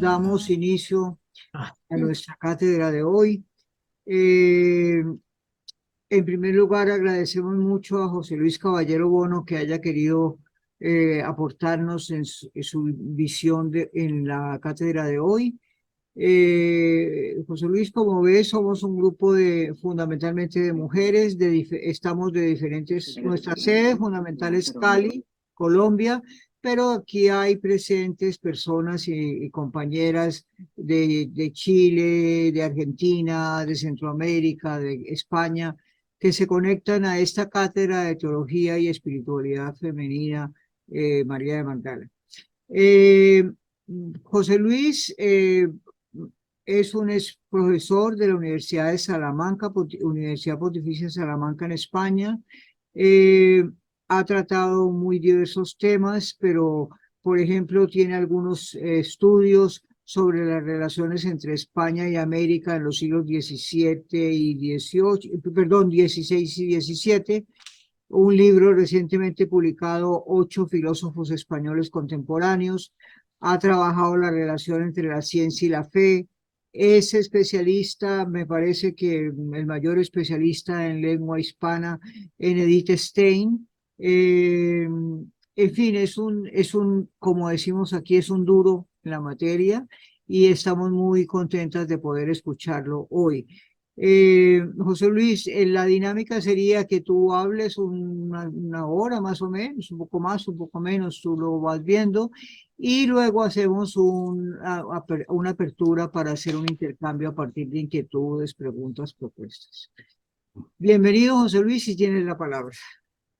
damos inicio a nuestra cátedra de hoy. Eh, en primer lugar, agradecemos mucho a José Luis Caballero Bono que haya querido aportarnos en su visión en la cátedra de hoy. José Luis, como ves, somos un grupo fundamentalmente de mujeres, estamos de diferentes, nuestra sede fundamental es Cali, Colombia, pero aquí hay presentes personas y compañeras de Chile, de Argentina, de Centroamérica, de España, que se conectan a esta cátedra de teología y espiritualidad femenina, María de Magdala. Eh, José Luis es un profesor de la Universidad de Salamanca, Universidad Pontificia de Salamanca en España. Eh, Ha tratado muy diversos temas, pero, por ejemplo, tiene algunos estudios sobre las relaciones entre España y América en los siglos XVII y XVIII, perdón, XVI y XVII. Un libro recientemente publicado, Ocho filósofos españoles contemporáneos. Ha trabajado la relación entre la ciencia y la fe. Es especialista, me parece que el mayor especialista en lengua hispana en Edith Stein. En fin, como decimos aquí, es un duro en la materia y estamos muy contentas de poder escucharlo hoy. José Luis, la dinámica sería que tú hables una hora más o menos, un poco más, un poco menos, tú lo vas viendo, y luego hacemos una apertura para hacer un intercambio a partir de inquietudes, preguntas, propuestas. Bienvenido, José Luis, si tienes la palabra.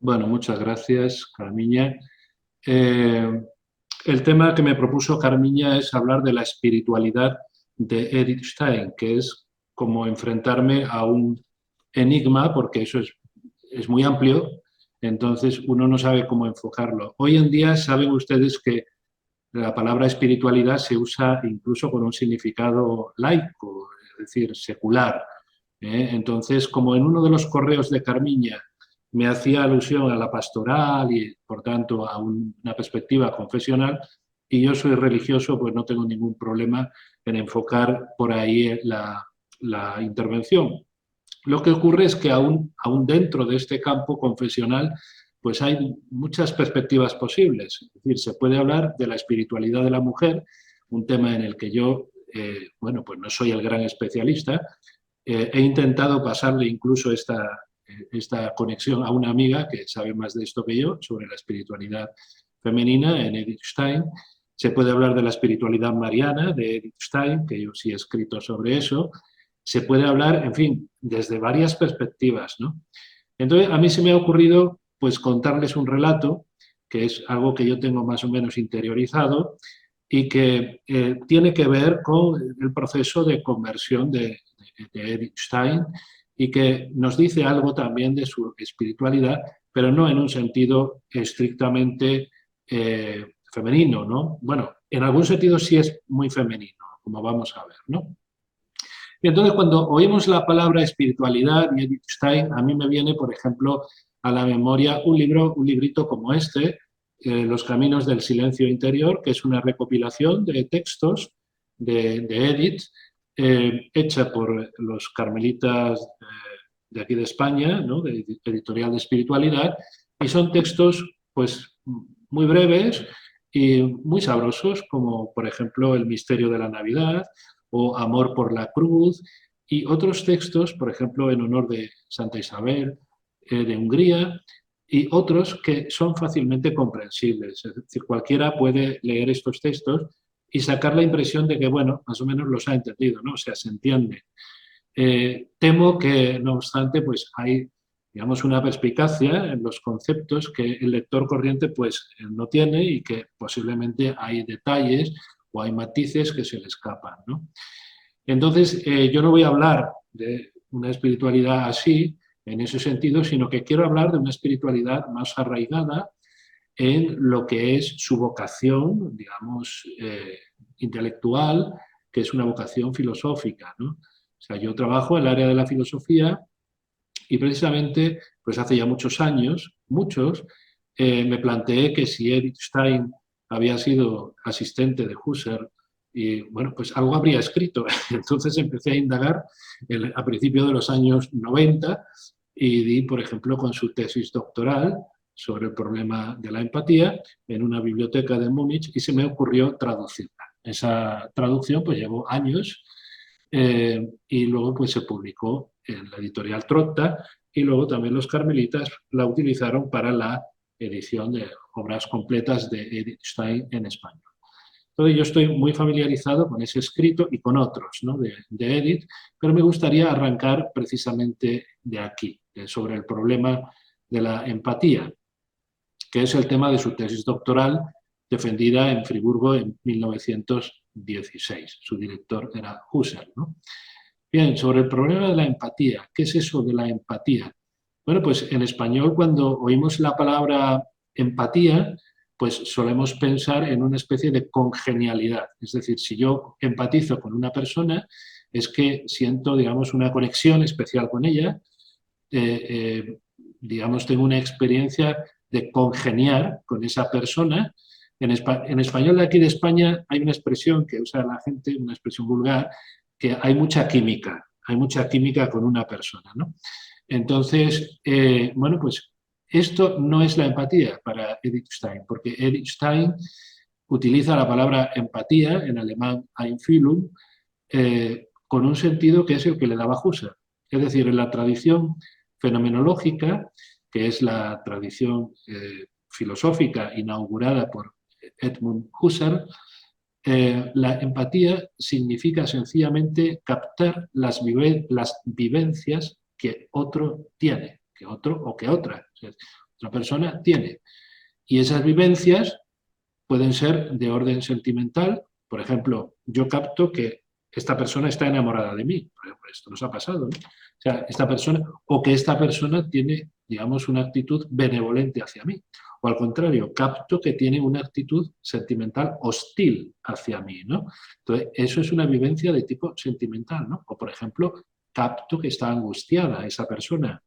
Bueno, muchas gracias, Carmiña. El tema que me propuso Carmiña es hablar de la espiritualidad de Edith Stein, que es como enfrentarme a un enigma, porque eso es muy amplio, entonces uno no sabe cómo enfocarlo. Hoy en día saben ustedes que la palabra espiritualidad se usa incluso con un significado laico, es decir, secular. Entonces, como en uno de los correos de Carmiña me hacía alusión a la pastoral y, por tanto, a una perspectiva confesional, y yo soy religioso, pues no tengo ningún problema en enfocar por ahí la intervención. Lo que ocurre es que aún dentro de este campo confesional, pues hay muchas perspectivas posibles. Es decir, se puede hablar de la espiritualidad de la mujer, un tema en el que yo, bueno, pues no soy el gran especialista. He intentado pasarle incluso esta conexión a una amiga que sabe más de esto que yo, sobre la espiritualidad femenina en Edith Stein. Se puede hablar de la espiritualidad mariana de Edith Stein, que yo sí he escrito sobre eso. Se puede hablar, en fin, desde varias perspectivas, ¿no? Entonces, a mí se me ha ocurrido, pues, contarles un relato, que es algo que yo tengo más o menos interiorizado y que tiene que ver con el proceso de conversión de Edith Stein y que nos dice algo también de su espiritualidad, pero no en un sentido estrictamente femenino, ¿no? Bueno, en algún sentido sí es muy femenino, como vamos a ver, ¿no? Y entonces, cuando oímos la palabra espiritualidad y Edith Stein, a mí me viene, por ejemplo, a la memoria un librito como este, Los caminos del silencio interior, que es una recopilación de textos de Edith, hecha por los carmelitas de aquí de España, ¿no? De editorial de espiritualidad, y son textos, pues, muy breves y muy sabrosos, como por ejemplo El misterio de la Navidad, o Amor por la Cruz, y otros textos, por ejemplo, en honor de Santa Isabel de Hungría, y otros que son fácilmente comprensibles. Es decir, cualquiera puede leer estos textos y sacar la impresión de que, bueno, más o menos los ha entendido, ¿no? O sea, se entiende. Temo que, no obstante, pues hay, digamos, una perspicacia en los conceptos que el lector corriente pues no tiene y que posiblemente hay detalles o hay matices que se le escapan, ¿no? Entonces, yo no voy a hablar de una espiritualidad así, en ese sentido, sino que quiero hablar de una espiritualidad más arraigada en lo que es su vocación, digamos, intelectual, que es una vocación filosófica, ¿no? O sea, yo trabajo en el área de la filosofía y precisamente, pues hace ya muchos años, muchos, me planteé que si Edith Stein había sido asistente de Husserl Y bueno, pues algo habría escrito. Entonces empecé a indagar a principios de los años 90 y di, por ejemplo, con su tesis doctoral sobre el problema de la empatía en una biblioteca de Múnich y se me ocurrió traducirla. Esa traducción pues llevó años y luego pues se publicó en la editorial Trotta y luego también los carmelitas la utilizaron para la edición de obras completas de Edith Stein en español. Entonces yo estoy muy familiarizado con ese escrito y con otros, ¿no?, de Edith, pero me gustaría arrancar precisamente de aquí, sobre el problema de la empatía, que es el tema de su tesis doctoral defendida en Friburgo en 1916. Su director era Husserl, ¿no? Bien, sobre el problema de la empatía. ¿Qué es eso de la empatía? Bueno, pues en español cuando oímos la palabra empatía, pues solemos pensar en una especie de congenialidad. Es decir, si yo empatizo con una persona, es que siento, digamos, una conexión especial con ella, digamos, tengo una experiencia de congeniar con esa persona. En español de aquí de España hay una expresión que usa la gente, una expresión vulgar, que hay mucha química con una persona, ¿no? Entonces, bueno, pues esto no es la empatía para Edith Stein, porque Edith Stein utiliza la palabra empatía, en alemán Einfühlung, con un sentido que es el que le daba Husserl. Es decir, en la tradición fenomenológica, que es la tradición filosófica inaugurada por Edmund Husserl, la empatía significa sencillamente captar las vivencias que otro tiene, que otro o que otra, o sea, otra persona tiene. Y esas vivencias pueden ser de orden sentimental. Por ejemplo, yo capto que esta persona está enamorada de mí. Por ejemplo, esto nos ha pasado, ¿no? O sea, esta persona, o que esta persona tiene, digamos, una actitud benevolente hacia mí. O al contrario, capto que tiene una actitud sentimental hostil hacia mí, ¿no? Entonces, eso es una vivencia de tipo sentimental, ¿no? O, por ejemplo, capto que está angustiada esa persona,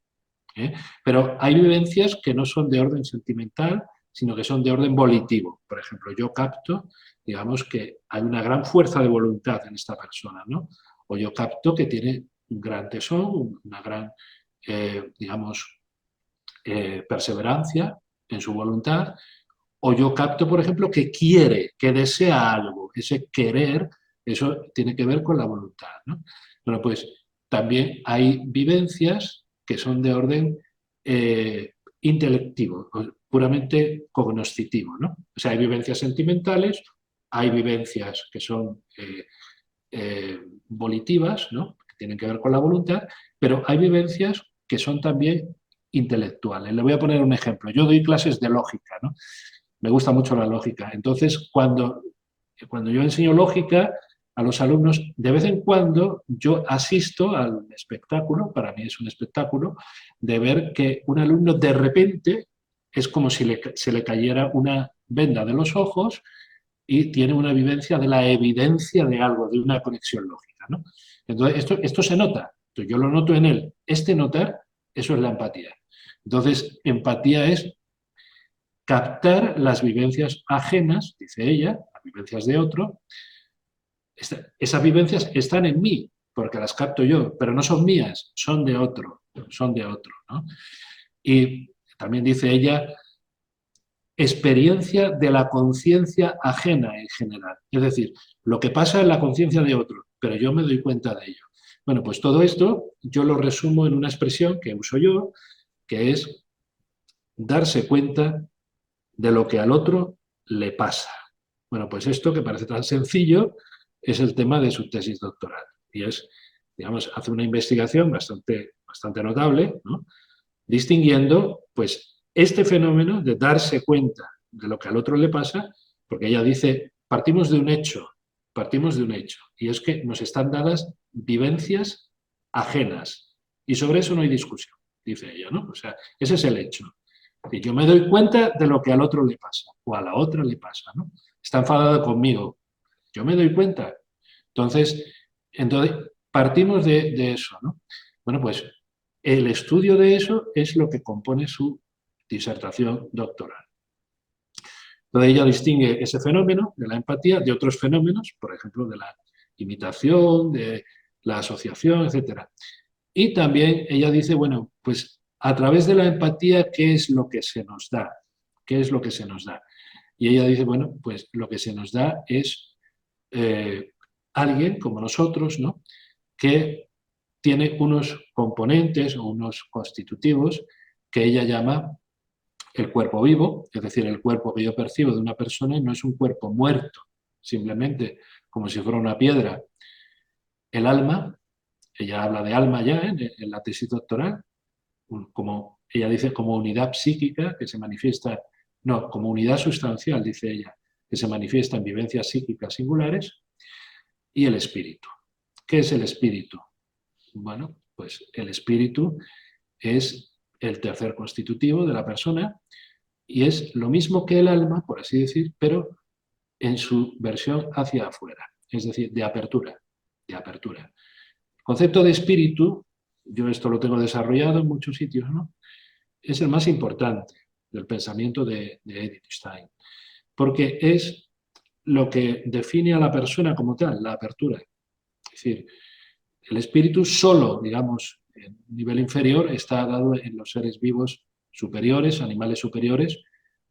¿eh? Pero hay vivencias que no son de orden sentimental, sino que son de orden volitivo. Por ejemplo, yo capto, digamos, que hay una gran fuerza de voluntad en esta persona, ¿no? O yo capto que tiene un gran tesón, una gran, digamos, perseverancia en su voluntad. O yo capto, por ejemplo, que quiere, que desea algo. Ese querer, eso tiene que ver con la voluntad, ¿no? Bueno, pues también hay vivencias que son de orden intelectivo, puramente cognoscitivo, ¿no? O sea, hay vivencias sentimentales, hay vivencias que son volitivas, ¿no?, que tienen que ver con la voluntad, pero hay vivencias que son también intelectuales. Le voy a poner un ejemplo. Yo doy clases de lógica, ¿no? Me gusta mucho la lógica. Entonces, cuando yo enseño lógica a los alumnos, de vez en cuando yo asisto al espectáculo, para mí es un espectáculo, de ver que un alumno de repente es como si se le cayera una venda de los ojos y tiene una vivencia de la evidencia de algo, de una conexión lógica, ¿no? Entonces, esto se nota. Entonces, yo lo noto en él. Este notar, eso es la empatía. Entonces, empatía es captar las vivencias ajenas, dice ella, las vivencias de otro. Esas vivencias están en mí, porque las capto yo, pero no son mías, son de otro, ¿no? Y también dice ella, experiencia de la conciencia ajena en general. Es decir, lo que pasa en la conciencia de otro, pero yo me doy cuenta de ello. Bueno, pues todo esto yo lo resumo en una expresión que uso yo, que es darse cuenta de lo que al otro le pasa. Bueno, pues esto que parece tan sencillo es el tema de su tesis doctoral. Y es, digamos, hace una investigación bastante notable, ¿no?, distinguiendo, pues, este fenómeno de darse cuenta de lo que al otro le pasa, porque ella dice, partimos de un hecho, y es que nos están dadas vivencias ajenas, y sobre eso no hay discusión, dice ella, ¿no? O sea, ese es el hecho. Y yo me doy cuenta de lo que al otro le pasa, o a la otra le pasa, ¿no? Está enfadada conmigo, yo me doy cuenta. Entonces partimos de eso, ¿no? Bueno, pues el estudio de eso es lo que compone su disertación doctoral. Entonces ella distingue ese fenómeno de la empatía de otros fenómenos, por ejemplo, de la imitación, de la asociación, etcétera. Y también ella dice, bueno, pues a través de la empatía, ¿qué es lo que se nos da? ¿Qué es lo que se nos da? Y ella dice, bueno, pues lo que se nos da es alguien como nosotros, ¿no? Que tiene unos componentes o unos constitutivos que ella llama el cuerpo vivo, es decir, el cuerpo que yo percibo de una persona no es un cuerpo muerto, simplemente como si fuera una piedra. El alma, ella habla de alma ya en la tesis doctoral, como ella dice, como unidad psíquica que se manifiesta, no, como unidad sustancial, dice ella, que se manifiesta en vivencias psíquicas singulares, y el espíritu. ¿Qué es el espíritu? Bueno, pues el espíritu es el tercer constitutivo de la persona y es lo mismo que el alma, por así decir, pero en su versión hacia afuera, es decir, de apertura, de apertura. El concepto de espíritu, yo esto lo tengo desarrollado en muchos sitios, ¿no? Es el más importante del pensamiento de Edith Stein, porque es lo que define a la persona como tal, la apertura. Es decir, el espíritu solo, digamos, en nivel inferior, está dado en los seres vivos superiores, animales superiores.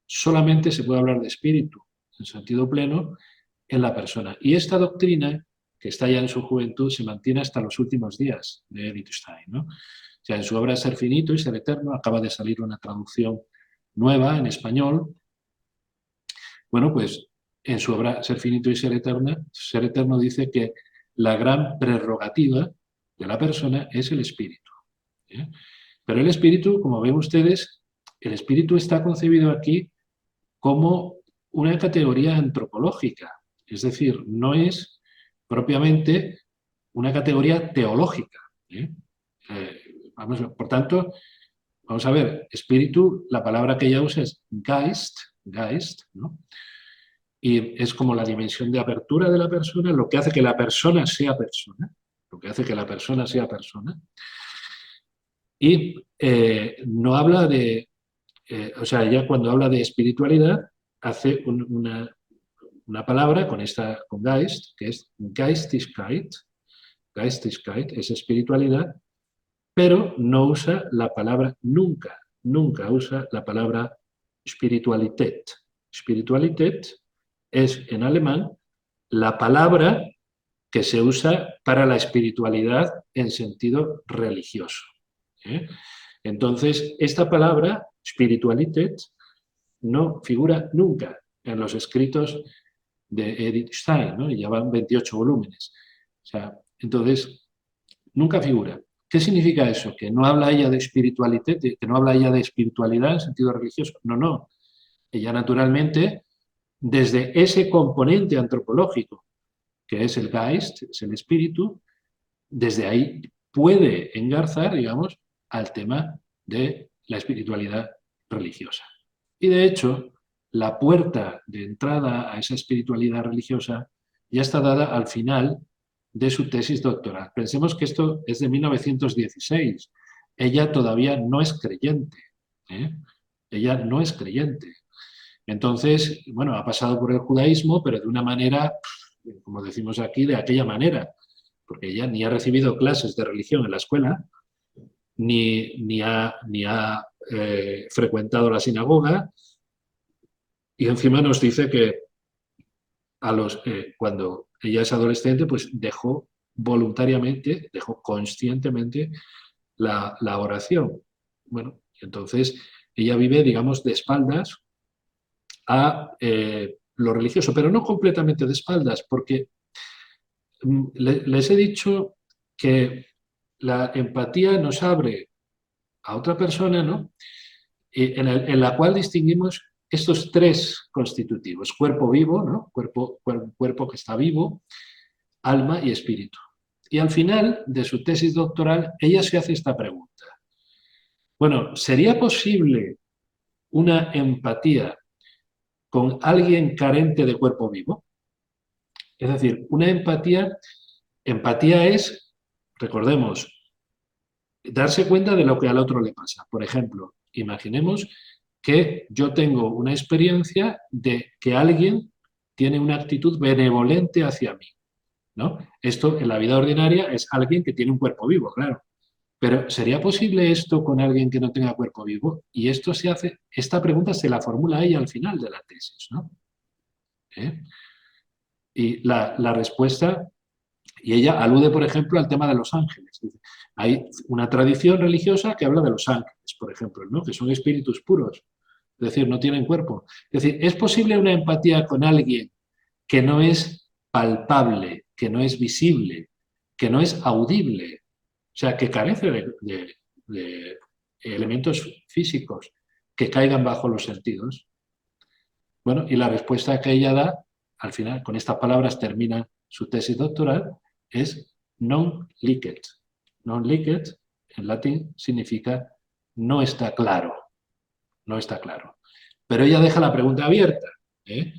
Solamente se puede hablar de espíritu, en sentido pleno, en la persona. Y esta doctrina, que está ya en su juventud, se mantiene hasta los últimos días de Edith Stein, ¿no? O sea, en su obra Ser finito y ser eterno acaba de salir una traducción nueva en español. Bueno, pues en su obra Ser finito y ser eterno dice que la gran prerrogativa de la persona es el espíritu. ¿Eh? Pero el espíritu, como ven ustedes, el espíritu está concebido aquí como una categoría antropológica, es decir, no es propiamente una categoría teológica. ¿Eh? Por tanto, vamos a ver, espíritu, la palabra que ella usa es Geist, ¿no? Y es como la dimensión de apertura de la persona, lo que hace que la persona sea persona, lo que hace que la persona sea persona. Y no habla de, o sea, ella cuando habla de espiritualidad hace una palabra con Geist, que es Geistigkeit. Geistigkeit es espiritualidad, pero no usa la palabra nunca usa la palabra Spiritualität. Spiritualität es en alemán la palabra que se usa para la espiritualidad en sentido religioso. ¿Eh? Entonces, esta palabra, Spiritualität, no figura nunca en los escritos de Edith Stein, ¿no? Y ya van 28 volúmenes. O sea, entonces, nunca figura. ¿Qué significa eso? ¿Que no habla ella de espiritualidad, que no habla ella de espiritualidad en sentido religioso? No, no. Ella naturalmente, desde ese componente antropológico, que es el Geist, es el espíritu, desde ahí puede engarzar, digamos, al tema de la espiritualidad religiosa. Y de hecho, la puerta de entrada a esa espiritualidad religiosa ya está dada al final de su tesis doctoral. Pensemos que esto es de 1916. Ella todavía no es creyente. ¿Eh? Ella no es creyente. Entonces, bueno, ha pasado por el judaísmo, pero de una manera, como decimos aquí, de aquella manera, porque ella ni ha recibido clases de religión en la escuela, ni ha frecuentado la sinagoga, y encima nos dice que cuando ella es adolescente, pues dejó voluntariamente, dejó conscientemente la oración. Bueno, entonces ella vive, digamos, de espaldas a lo religioso, pero no completamente de espaldas, porque les he dicho que la empatía nos abre a otra persona, ¿no? En la cual distinguimos estos tres constitutivos, cuerpo vivo, ¿no? Cuerpo que está vivo, alma y espíritu. Y al final de su tesis doctoral, ella se hace esta pregunta. Bueno, ¿sería posible una empatía con alguien carente de cuerpo vivo? Es decir, una empatía es, recordemos, darse cuenta de lo que al otro le pasa. Por ejemplo, imaginemos que yo tengo una experiencia de que alguien tiene una actitud benevolente hacia mí, ¿no? Esto en la vida ordinaria es alguien que tiene un cuerpo vivo, claro. Pero ¿sería posible esto con alguien que no tenga cuerpo vivo? Y esto se hace, esta pregunta se la formula ella al final de la tesis, ¿no? ¿Eh? Y la respuesta, y ella alude, por ejemplo, al tema de los ángeles. Dice, hay una tradición religiosa que habla de los ángeles, por ejemplo, ¿no? Que son espíritus puros, es decir, no tienen cuerpo. Es decir, ¿es posible una empatía con alguien que no es palpable, que no es visible, que no es audible? O sea, que carece de elementos físicos que caigan bajo los sentidos. Bueno, y la respuesta que ella da, al final, con estas palabras termina su tesis doctoral, es non licet. Non licet, en latín, significa no está claro, no está claro. Pero ella deja la pregunta abierta, ¿eh?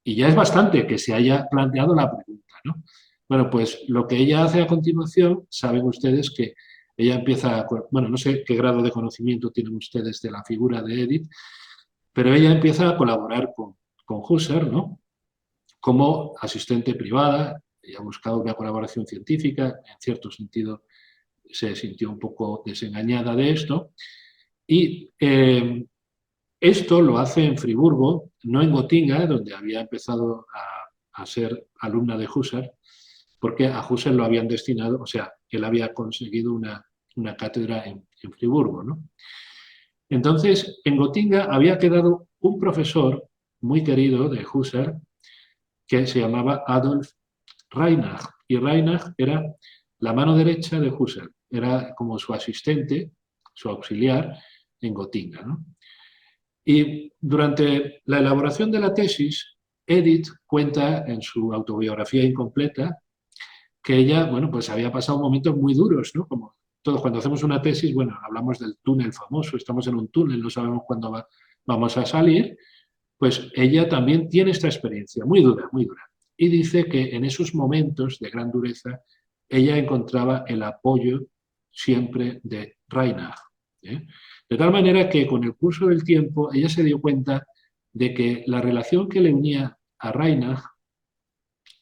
Y ya es bastante que se haya planteado la pregunta, ¿no? Bueno, pues lo que ella hace a continuación, saben ustedes que ella empieza, bueno, no sé qué grado de conocimiento tienen ustedes de la figura de Edith, pero ella empieza a colaborar con Husserl, ¿no? Como asistente privada. Ella ha buscado una colaboración científica, en cierto sentido se sintió un poco desengañada de esto, y esto lo hace en Friburgo, no en Gotinga, donde había empezado a ser alumna de Husserl, porque a Husserl lo habían destinado, o sea, él había conseguido una cátedra en Friburgo, ¿no? Entonces, en Gotinga había quedado un profesor muy querido de Husserl que se llamaba Adolf Reinach, y Reinach era la mano derecha de Husserl, era como su asistente, su auxiliar en Gotinga, ¿no? Y durante la elaboración de la tesis, Edith cuenta en su autobiografía incompleta que ella, bueno, pues había pasado momentos muy duros, ¿no? Como todos cuando hacemos una tesis, bueno, hablamos del túnel famoso, estamos en un túnel, no sabemos cuándo vamos a salir, pues ella también tiene esta experiencia muy dura, muy dura. Y dice que en esos momentos de gran dureza, ella encontraba el apoyo siempre de Reinach, ¿eh? De tal manera que con el curso del tiempo ella se dio cuenta de que la relación que le unía a Reinach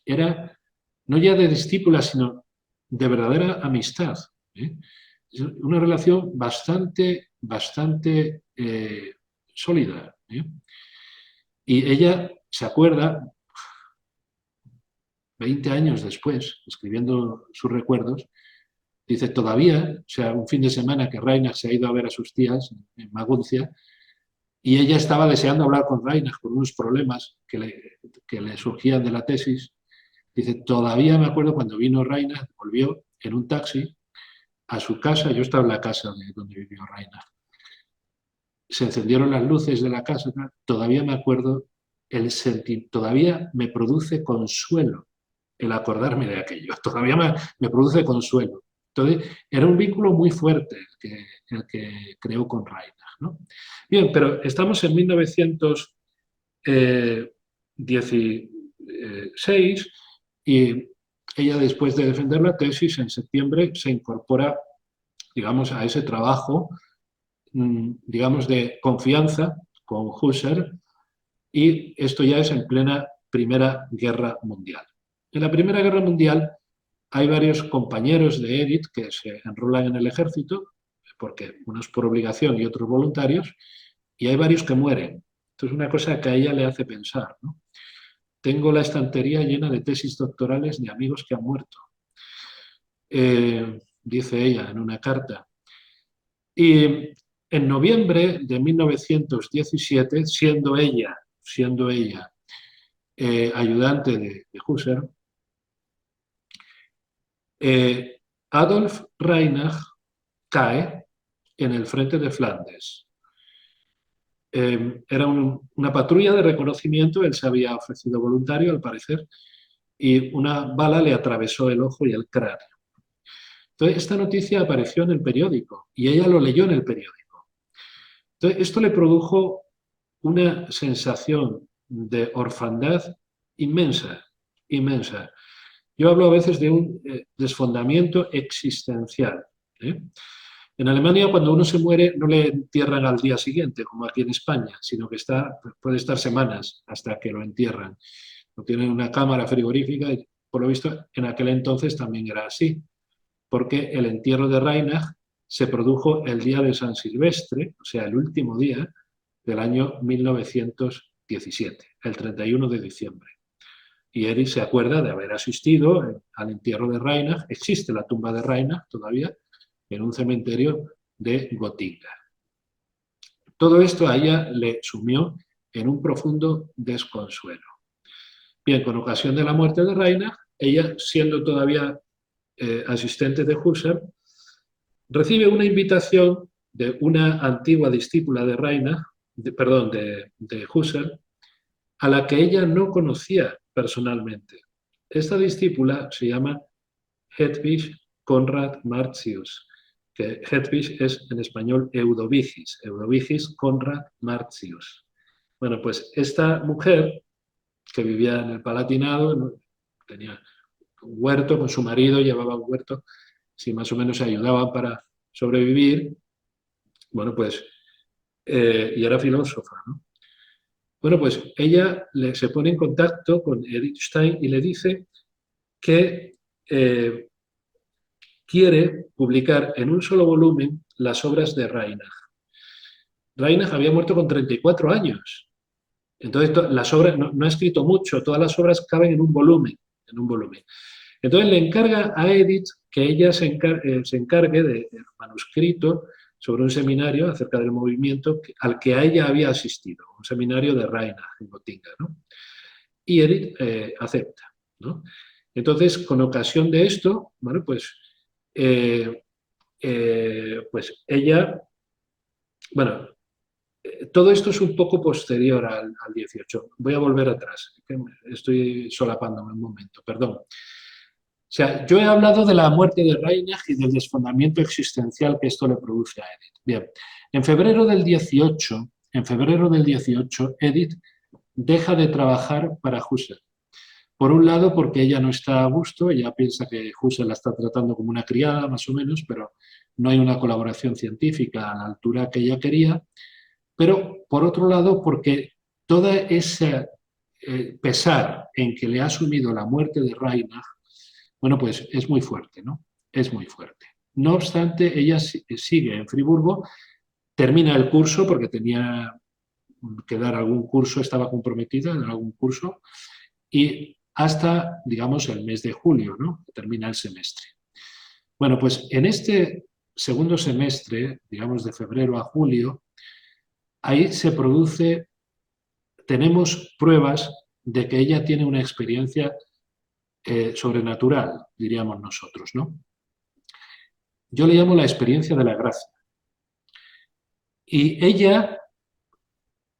era no ya de discípula, sino de verdadera amistad, ¿eh? Una relación bastante sólida, ¿eh? Y ella se acuerda, 20 años después, escribiendo sus recuerdos, dice, todavía, o sea, un fin de semana que Reinach se ha ido a ver a sus tías en Maguncia, y ella estaba deseando hablar con Reinach por unos problemas que le surgían de la tesis. Dice, todavía me acuerdo cuando vino Reinach, volvió en un taxi a su casa, yo estaba en la casa de donde vivió Reinach. Se encendieron las luces de la casa, todavía me acuerdo, todavía me produce consuelo el acordarme de aquello, todavía me produce consuelo. Entonces, era un vínculo muy fuerte el que creó con Reinach, ¿no? Bien, pero estamos en 1916 y ella, después de defender la tesis, en septiembre se incorpora, digamos, a ese trabajo, digamos, de confianza con Husserl, y esto ya es en plena Primera Guerra Mundial. En la Primera Guerra Mundial hay varios compañeros de Edith que se enrolan en el ejército, porque unos por obligación y otros voluntarios, y hay varios que mueren. Esto es una cosa que a ella le hace pensar, ¿no? Tengo la estantería llena de tesis doctorales de amigos que han muerto, dice ella en una carta. Y en noviembre de 1917, siendo ella ayudante de Husserl, Adolf Reinach cae en el frente de Flandes. Era una patrulla de reconocimiento, él se había ofrecido voluntario al parecer, y una bala le atravesó el ojo y el cráneo. Entonces, esta noticia apareció en el periódico y ella lo leyó en el periódico. Entonces, esto le produjo una sensación de orfandad inmensa, inmensa. Yo hablo a veces de un desfondamiento existencial, ¿eh? En Alemania, cuando uno se muere, no le entierran al día siguiente, como aquí en España, sino que puede estar semanas hasta que lo entierran. Lo tienen en una cámara frigorífica y, por lo visto, en aquel entonces también era así, porque el entierro de Reinach se produjo el día de San Silvestre, o sea, el último día del año 1917, el 31 de diciembre. Y Erich se acuerda de haber asistido al entierro de Reinach. Existe la tumba de Reinach todavía en un cementerio de Gotinga. Todo esto a ella le sumió en un profundo desconsuelo. Bien, con ocasión de la muerte de Reinach, ella, siendo todavía asistente de Husserl, recibe una invitación de una antigua discípula de Reinach, de Husserl, a la que ella no conocía personalmente. Esta discípula se llama Hedwig Konrad Martius, que Hedwig es en español Eudovigis Konrad Martius. Bueno, pues esta mujer, que vivía en el Palatinado, tenía un huerto con su marido, llevaba un huerto, si más o menos se ayudaban para sobrevivir, bueno, pues, y era filósofa, ¿no? Bueno, pues ella se pone en contacto con Erich Stein y le dice que quiere publicar en un solo volumen las obras de Reinach. Reinach había muerto con 34 años. Entonces, las obras, no ha escrito mucho, todas las obras caben en un volumen. Entonces, le encarga a Edith que ella se encargue del manuscrito sobre un seminario acerca del movimiento al que a ella había asistido, un seminario de Reinach en Gotinga, ¿no? Y Edith acepta, ¿no? Entonces, con ocasión de esto, bueno, pues ella, bueno, todo esto es un poco posterior al 18. Voy a volver atrás, que estoy solapándome un momento, perdón. O sea, yo he hablado de la muerte de Reinach y del desfondamiento existencial que esto le produce a Edith. Bien, en febrero del 18, Edith deja de trabajar para Husserl. Por un lado, porque ella no está a gusto, ella piensa que Husserl la está tratando como una criada, más o menos, pero no hay una colaboración científica a la altura que ella quería. Pero, por otro lado, porque toda ese pesar en que le ha asumido la muerte de Reinach, bueno, pues es muy fuerte, ¿no? Es muy fuerte. No obstante, ella sigue en Friburgo, termina el curso porque tenía que dar algún curso, estaba comprometida en algún curso, y hasta, digamos, el mes de julio, ¿no? Termina el semestre. Bueno, pues en este segundo semestre, digamos de febrero a julio, ahí tenemos pruebas de que ella tiene una experiencia sobrenatural, diríamos nosotros, ¿no? Yo le llamo la experiencia de la gracia. Y ella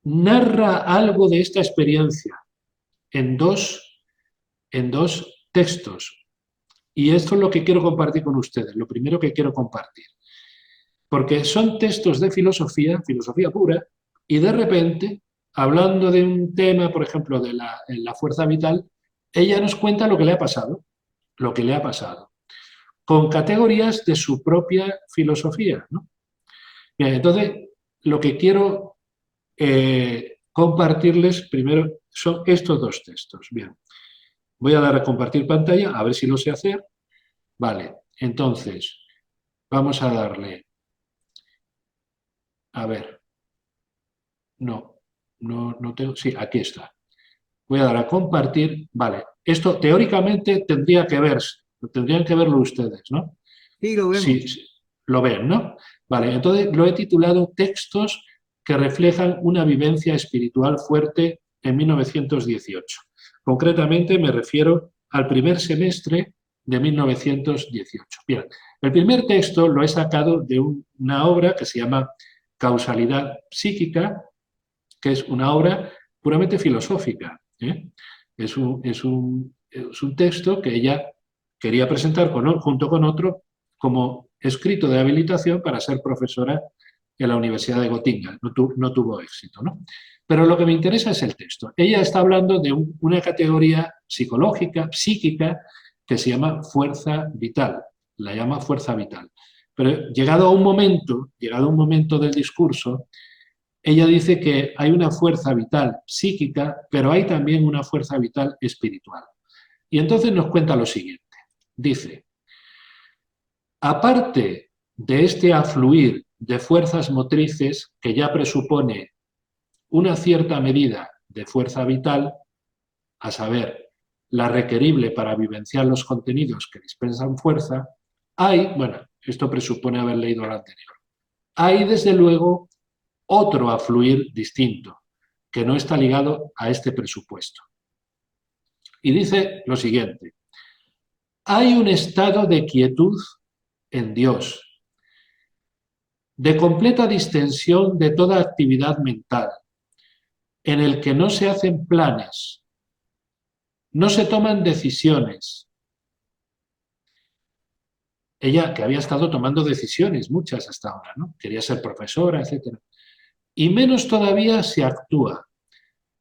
narra algo de esta experiencia en dos textos. Y esto es lo que quiero compartir con ustedes, lo primero que quiero compartir. Porque son textos de filosofía pura, y de repente, hablando de un tema, por ejemplo, de la fuerza vital, ella nos cuenta lo que le ha pasado, con categorías de su propia filosofía, ¿no? Bien, entonces, lo que quiero compartirles primero son estos dos textos. Bien, voy a dar a compartir pantalla, a ver si lo sé hacer. Vale, entonces, vamos a darle, a ver, no tengo, sí, aquí está. Voy a dar a compartir, vale, esto teóricamente tendrían que verlo ustedes, ¿no? Sí, lo vemos. Sí, lo ven, ¿no? Vale, entonces lo he titulado Textos que reflejan una vivencia espiritual fuerte en 1918. Concretamente me refiero al primer semestre de 1918. Bien, el primer texto lo he sacado de una obra que se llama Causalidad psíquica, que es una obra puramente filosófica, ¿eh? Es un texto que ella quería presentar junto con otro como escrito de habilitación para ser profesora en la Universidad de Gotinga. No tuvo éxito, ¿no? Pero lo que me interesa es el texto. Ella está hablando de una categoría psicológica, psíquica, que se llama fuerza vital. La llama fuerza vital. Pero llegado a un momento del discurso, ella dice que hay una fuerza vital psíquica, pero hay también una fuerza vital espiritual. Y entonces nos cuenta lo siguiente. Dice, aparte de este afluir de fuerzas motrices que ya presupone una cierta medida de fuerza vital, a saber, la requerible para vivenciar los contenidos que dispensan fuerza, hay, bueno, esto presupone haber leído lo anterior, hay desde luego otro afluir distinto, que no está ligado a este presupuesto. Y dice lo siguiente, hay un estado de quietud en Dios, de completa distensión de toda actividad mental, en el que no se hacen planes, no se toman decisiones. Ella, que había estado tomando decisiones, muchas hasta ahora, ¿no? Quería ser profesora, etc. Y menos todavía se actúa,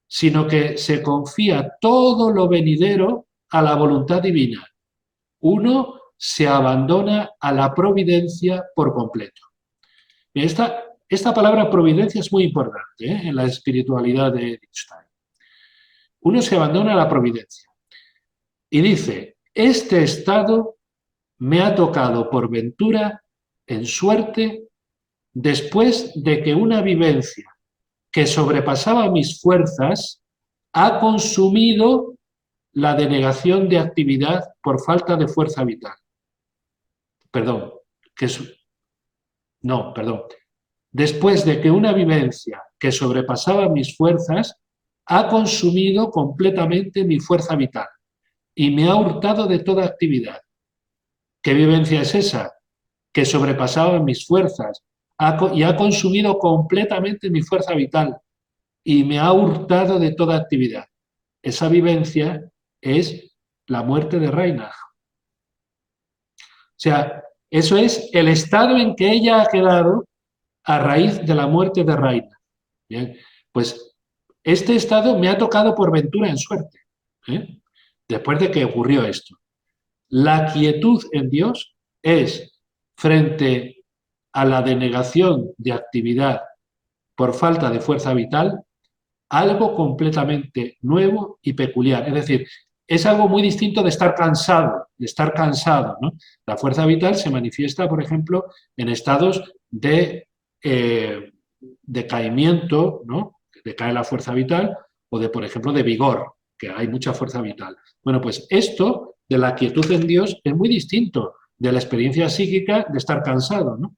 sino que se confía todo lo venidero a la voluntad divina. Uno se abandona a la providencia por completo. Esta palabra providencia es muy importante en la espiritualidad de Einstein. Uno se abandona a la providencia. Y dice, este estado me ha tocado por ventura, en suerte, después de que una vivencia que sobrepasaba mis fuerzas ha consumido la denegación de actividad por falta de fuerza vital. Perdón, después de que una vivencia que sobrepasaba mis fuerzas ha consumido completamente mi fuerza vital y me ha hurtado de toda actividad. ¿Qué vivencia es esa? Que sobrepasaba mis fuerzas y ha consumido completamente mi fuerza vital y me ha hurtado de toda actividad. Esa vivencia es la muerte de Reinach. O sea, eso es el estado en que ella ha quedado a raíz de la muerte de Reinach. Bien, pues este estado me ha tocado por ventura en suerte, después de que ocurrió esto. La quietud en Dios es, frente a la denegación de actividad por falta de fuerza vital, algo completamente nuevo y peculiar. Es decir, es algo muy distinto de estar cansado, ¿no? La fuerza vital se manifiesta, por ejemplo, en estados de decaimiento, ¿no? Decae la fuerza vital, o de, por ejemplo, de vigor, que hay mucha fuerza vital. Bueno, pues esto de la quietud en Dios es muy distinto de la experiencia psíquica de estar cansado, ¿no?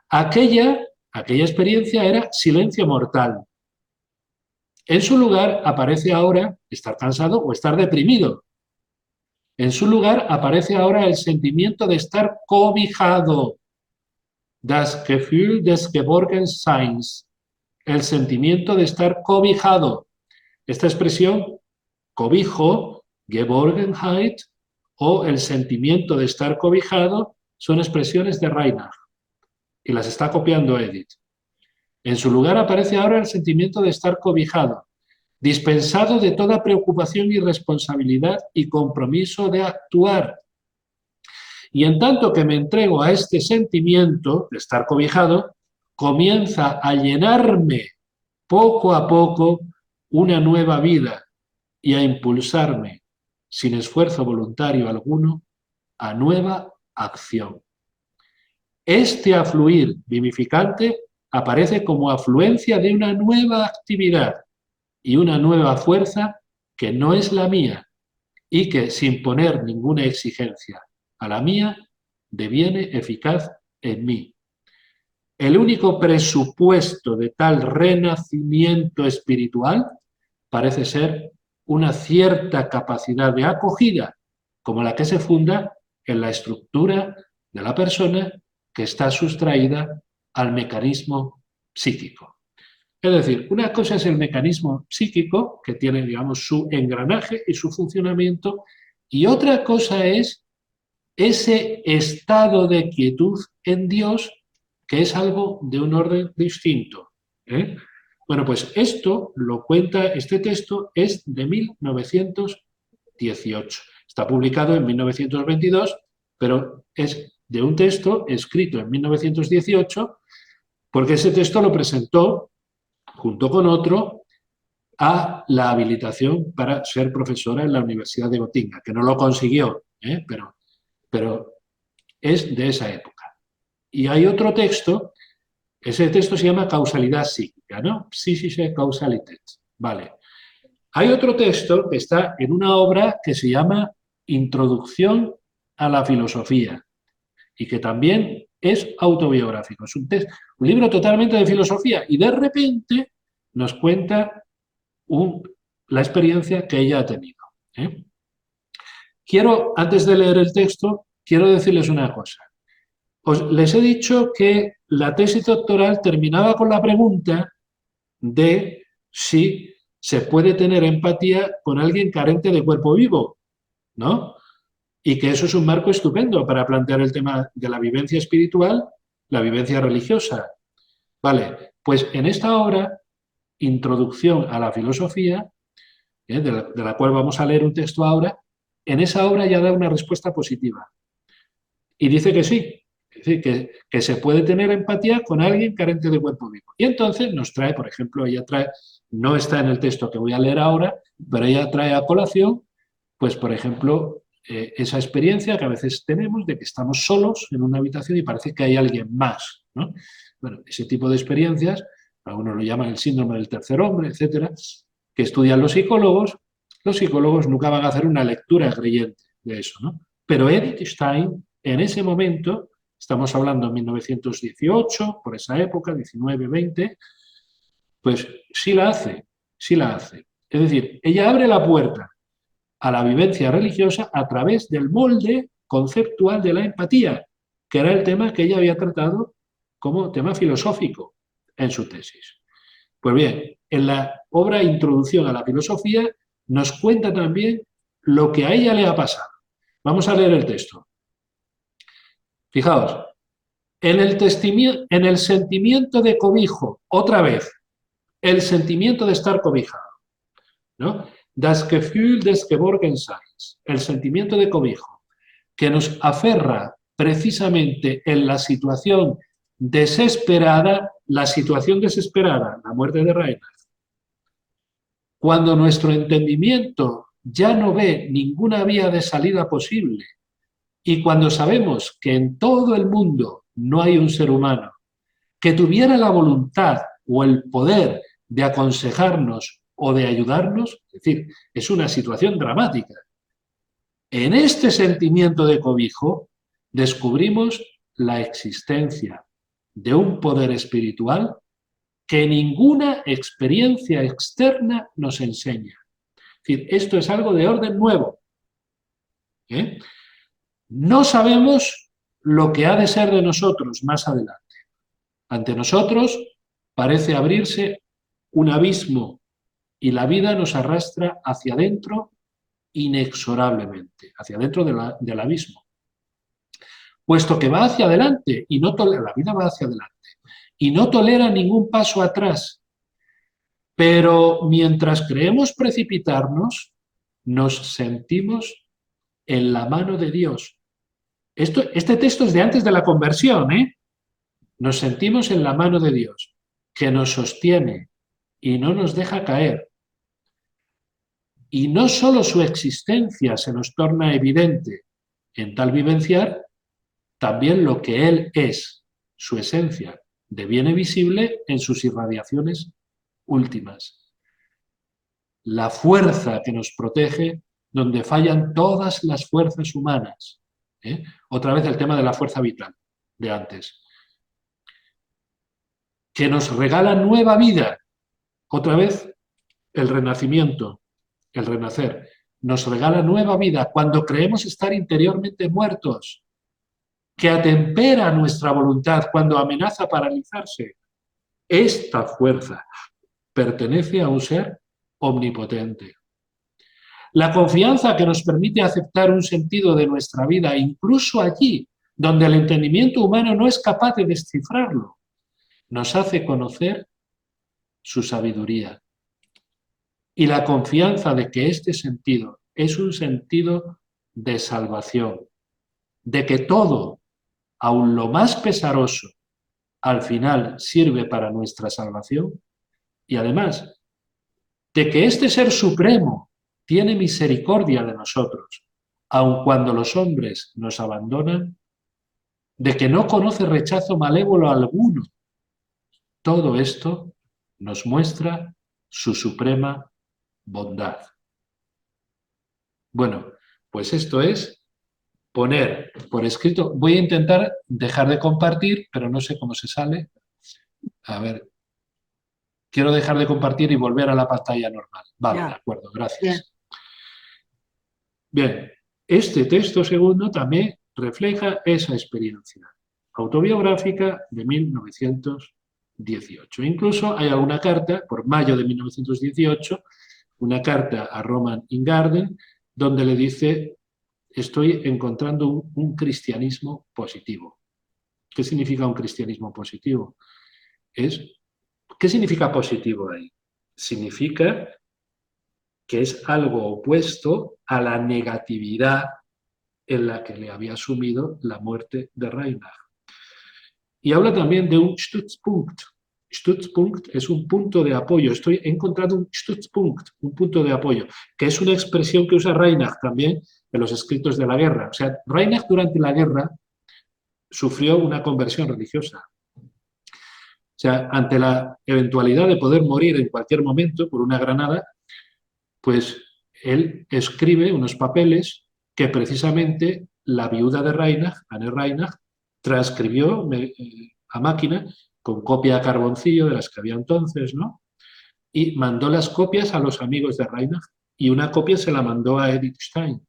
Aquella experiencia era silencio mortal. En su lugar aparece ahora estar cansado o estar deprimido. En su lugar aparece ahora el sentimiento de estar cobijado. Das Gefühl des Geborgenseins. El sentimiento de estar cobijado. Esta expresión, cobijo, Geborgenheit, o el sentimiento de estar cobijado, son expresiones de Reinach. Y las está copiando Edith. En su lugar aparece ahora el sentimiento de estar cobijado, dispensado de toda preocupación y responsabilidad y compromiso de actuar. Y en tanto que me entrego a este sentimiento de estar cobijado, comienza a llenarme poco a poco una nueva vida y a impulsarme, sin esfuerzo voluntario alguno, a nueva acción. Este afluir vivificante aparece como afluencia de una nueva actividad y una nueva fuerza que no es la mía y que, sin poner ninguna exigencia a la mía, deviene eficaz en mí. El único presupuesto de tal renacimiento espiritual parece ser una cierta capacidad de acogida, como la que se funda en la estructura de la persona que está sustraída al mecanismo psíquico. Es decir, una cosa es el mecanismo psíquico, que tiene, digamos, su engranaje y su funcionamiento, y otra cosa es ese estado de quietud en Dios, que es algo de un orden distinto. Bueno, pues esto lo cuenta, este texto es de 1918. Está publicado en 1922, pero es de un texto escrito en 1918, porque ese texto lo presentó, junto con otro, a la habilitación para ser profesora en la Universidad de Gotinga, que no lo consiguió, pero es de esa época. Y hay otro texto, ese texto se llama Causalidad psíquica, ¿no? Psychische Kausalität. Vale. Hay otro texto que está en una obra que se llama Introducción a la filosofía y que también es autobiográfico. Es un libro totalmente de filosofía y de repente nos cuenta la experiencia que ella ha tenido. Quiero, antes de leer el texto, quiero decirles una cosa. Les he dicho que la tesis doctoral terminaba con la pregunta de si se puede tener empatía con alguien carente de cuerpo vivo, ¿no? Y que eso es un marco estupendo para plantear el tema de la vivencia espiritual, la vivencia religiosa. Vale, pues en esta obra, Introducción a la filosofía, de la cual vamos a leer un texto ahora, en esa obra ya da una respuesta positiva. Y dice que sí, es decir, que se puede tener empatía con alguien carente de cuerpo vivo. Y entonces nos trae, por ejemplo, ella trae, no está en el texto que voy a leer ahora, pero ella trae a colación, pues, por ejemplo, esa experiencia que a veces tenemos de que estamos solos en una habitación y parece que hay alguien más, ¿no? Bueno, ese tipo de experiencias, algunos lo llaman el síndrome del tercer hombre, etcétera, que estudian los psicólogos nunca van a hacer una lectura creyente de eso, ¿no? Pero Edith Stein, en ese momento, estamos hablando de 1918, por esa época, 19, 20, pues sí la hace, sí la hace. Es decir, ella abre la puerta a la vivencia religiosa a través del molde conceptual de la empatía, que era el tema que ella había tratado como tema filosófico en su tesis. Pues bien, en la obra Introducción a la filosofía nos cuenta también lo que a ella le ha pasado. Vamos a leer el texto. Fijaos, en el sentimiento de cobijo, otra vez, el sentimiento de estar cobijado, ¿no? Das Gefühl des Geborgenseins, el sentimiento de cobijo, que nos aferra precisamente en la situación desesperada, la muerte de Reinhardt. Cuando nuestro entendimiento ya no ve ninguna vía de salida posible y cuando sabemos que en todo el mundo no hay un ser humano que tuviera la voluntad o el poder de aconsejarnos o de ayudarnos, es decir, es una situación dramática. En este sentimiento de cobijo descubrimos la existencia de un poder espiritual que ninguna experiencia externa nos enseña. Es decir, esto es algo de orden nuevo. No sabemos lo que ha de ser de nosotros más adelante. Ante nosotros parece abrirse un abismo y la vida nos arrastra hacia adentro inexorablemente, hacia adentro del abismo. Puesto que va hacia adelante y no tolera, la vida va hacia adelante y no tolera ningún paso atrás. Pero mientras creemos precipitarnos, nos sentimos en la mano de Dios. Este texto es de antes de la conversión, ¿eh? Nos sentimos en la mano de Dios, que nos sostiene y no nos deja caer. Y no solo su existencia se nos torna evidente en tal vivenciar, también lo que Él es, su esencia, deviene visible en sus irradiaciones últimas. La fuerza que nos protege donde fallan todas las fuerzas humanas. Otra vez el tema de la fuerza vital de antes. Que nos regala nueva vida. Otra vez el renacimiento, el renacer. Nos regala nueva vida cuando creemos estar interiormente muertos. Que atempera nuestra voluntad cuando amenaza paralizarse. Esta fuerza pertenece a un ser omnipotente. La confianza que nos permite aceptar un sentido de nuestra vida, incluso allí donde el entendimiento humano no es capaz de descifrarlo, nos hace conocer su sabiduría. Y la confianza de que este sentido es un sentido de salvación, de que todo aun lo más pesaroso, al final sirve para nuestra salvación, y además de que este Ser Supremo tiene misericordia de nosotros, aun cuando los hombres nos abandonan, de que no conoce rechazo malévolo alguno. Todo esto nos muestra su suprema bondad. Bueno, pues esto es poner por escrito. Voy a intentar dejar de compartir, pero no sé cómo se sale. A ver, quiero dejar de compartir y volver a la pantalla normal. Vale, de Ya, acuerdo, bien. gracias. Bien, este texto segundo también refleja esa experiencia autobiográfica de 1918. Incluso hay alguna carta, por mayo de 1918, una carta a Roman Ingarden, donde le dice: estoy encontrando un cristianismo positivo. ¿Qué significa un cristianismo positivo? ¿Qué significa positivo ahí? Significa que es algo opuesto a la negatividad en la que le había asumido la muerte de Reinach. Y habla también de un Stützpunkt. Stützpunkt es un punto de apoyo. Estoy encontrando un Stützpunkt, un punto de apoyo, que es una expresión que usa Reinach también en los escritos de la guerra. O sea, Reinach durante la guerra sufrió una conversión religiosa. O sea, ante la eventualidad de poder morir en cualquier momento por una granada, pues él escribe unos papeles que precisamente la viuda de Reinach, Anne Reinach, transcribió a máquina con copia a carboncillo de las que había entonces, ¿no? Y mandó las copias a los amigos de Reinach y una copia se la mandó a Edith Stein.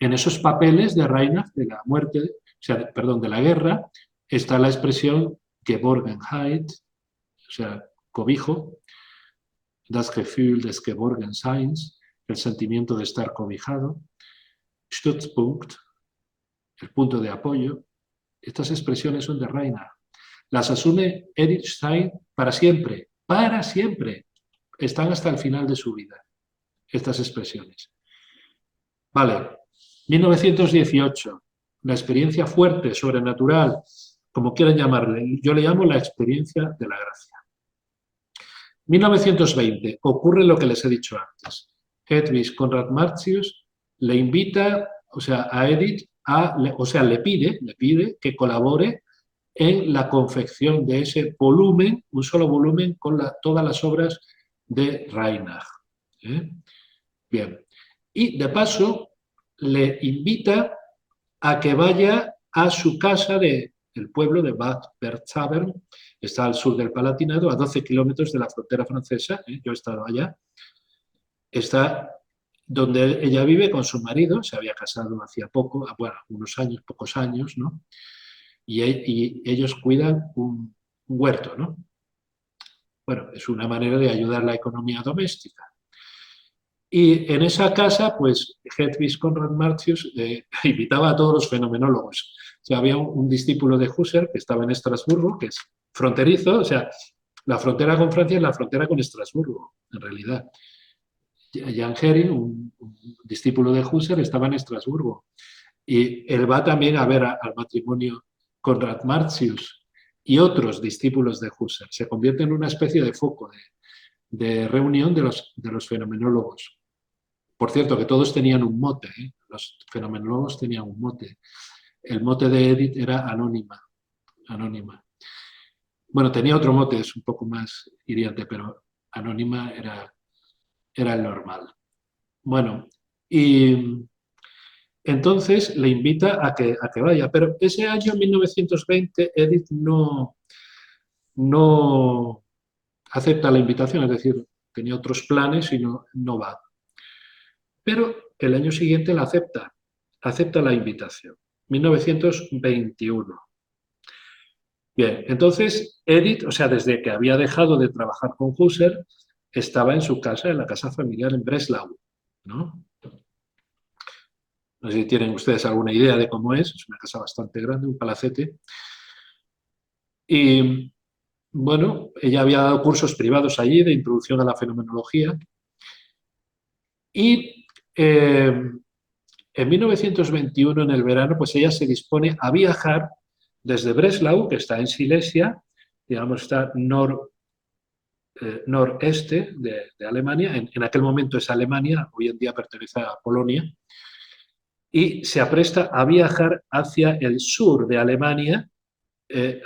En esos papeles de Reinach, de la muerte, o sea, perdón, de la guerra, está la expresión Geborgenheit, o sea, cobijo, das Gefühl des Geborgenseins, el sentimiento de estar cobijado, Stützpunkt, el punto de apoyo. Estas expresiones son de Reinach. Las asume Edith Stein para siempre, para siempre. Están hasta el final de su vida, estas expresiones. Vale, 1918, la experiencia fuerte, sobrenatural, como quieran llamarle, yo le llamo la experiencia de la gracia. 1920, ocurre lo que les he dicho antes. Hedwig Conrad Martius le invita, o sea, a Edith, le pide que colabore en la confección de ese volumen, un solo volumen con todas las obras de Reinach. Bien. Y de paso le invita a que vaya a su casa del pueblo de Bad Berchtesgaden, está al sur del Palatinado, a 12 kilómetros de la frontera francesa, yo he estado allá, está donde ella vive con su marido, se había casado hacía poco, bueno, unos años, pocos años, ¿no? Y ellos cuidan un huerto, ¿no? Bueno, es una manera de ayudar la economía doméstica. Y en esa casa, pues, Hedwig Conrad Martius invitaba a todos los fenomenólogos. O sea, había un discípulo de Husserl que estaba en Estrasburgo, que es fronterizo, o sea, la frontera con Francia es la frontera con Estrasburgo, en realidad. Jan Hering, un discípulo de Husserl, estaba en Estrasburgo. Y él va también a ver al matrimonio Conrad Martius y otros discípulos de Husserl. Se convierte en una especie de foco de reunión de los fenomenólogos. Por cierto, que todos tenían un mote, ¿eh? Los fenomenólogos tenían un mote. El mote de Edith era anónima. Anónima. Bueno, tenía otro mote, es un poco más hiriente, pero anónima era el normal. Bueno, y entonces le invita a que vaya, pero ese año 1920 Edith no acepta la invitación, es decir, tenía otros planes y no va. Pero el año siguiente la acepta la invitación, 1921. Bien, entonces Edith, o sea, desde que había dejado de trabajar con Husserl, estaba en su casa, en la casa familiar en Breslau, ¿no? No sé si tienen ustedes alguna idea de cómo es una casa bastante grande, un palacete. Y bueno, ella había dado cursos privados allí de introducción a la fenomenología. Y en 1921, en el verano, pues ella se dispone a viajar desde Breslau, que está en Silesia, digamos, está noreste de Alemania, en aquel momento es Alemania, hoy en día pertenece a Polonia, y se apresta a viajar hacia el sur de Alemania,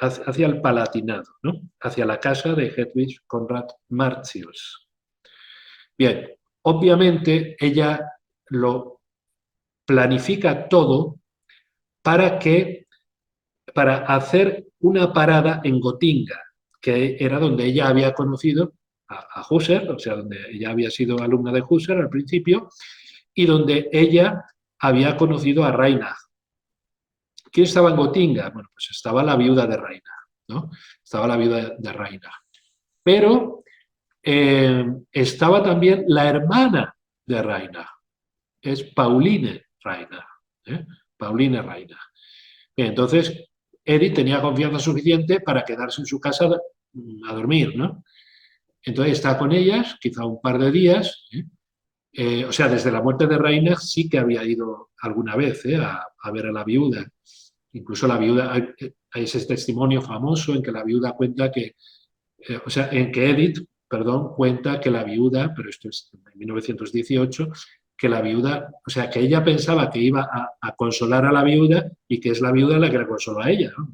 hacia el Palatinado, ¿no? Hacia la casa de Hedwig Conrad Martius. Bien, obviamente ella lo planifica todo para hacer una parada en Gotinga, que era donde ella había conocido a Husserl, o sea, donde ella había sido alumna de Husserl al principio, y donde ella había conocido a Reinach. ¿Quién estaba en Gotinga? Bueno, pues estaba la viuda de Reinach, ¿no? Estaba la viuda de Reinach. Pero estaba también la hermana de Reinach, es Pauline Reinach. Pauline Reinach. Entonces, Edith tenía confianza suficiente para quedarse en su casa a dormir, ¿no? Entonces está con ellas, quizá un par de días, o sea, desde la muerte de Reinach sí que había ido alguna vez a ver a la viuda. Incluso la viuda, hay ese testimonio famoso en que la viuda cuenta que, o sea, en que Edith, perdón, cuenta que la viuda, pero esto es en 1918, que la viuda, o sea, que ella pensaba que iba a consolar a la viuda y que es la viuda la que la consoló a ella, ¿no?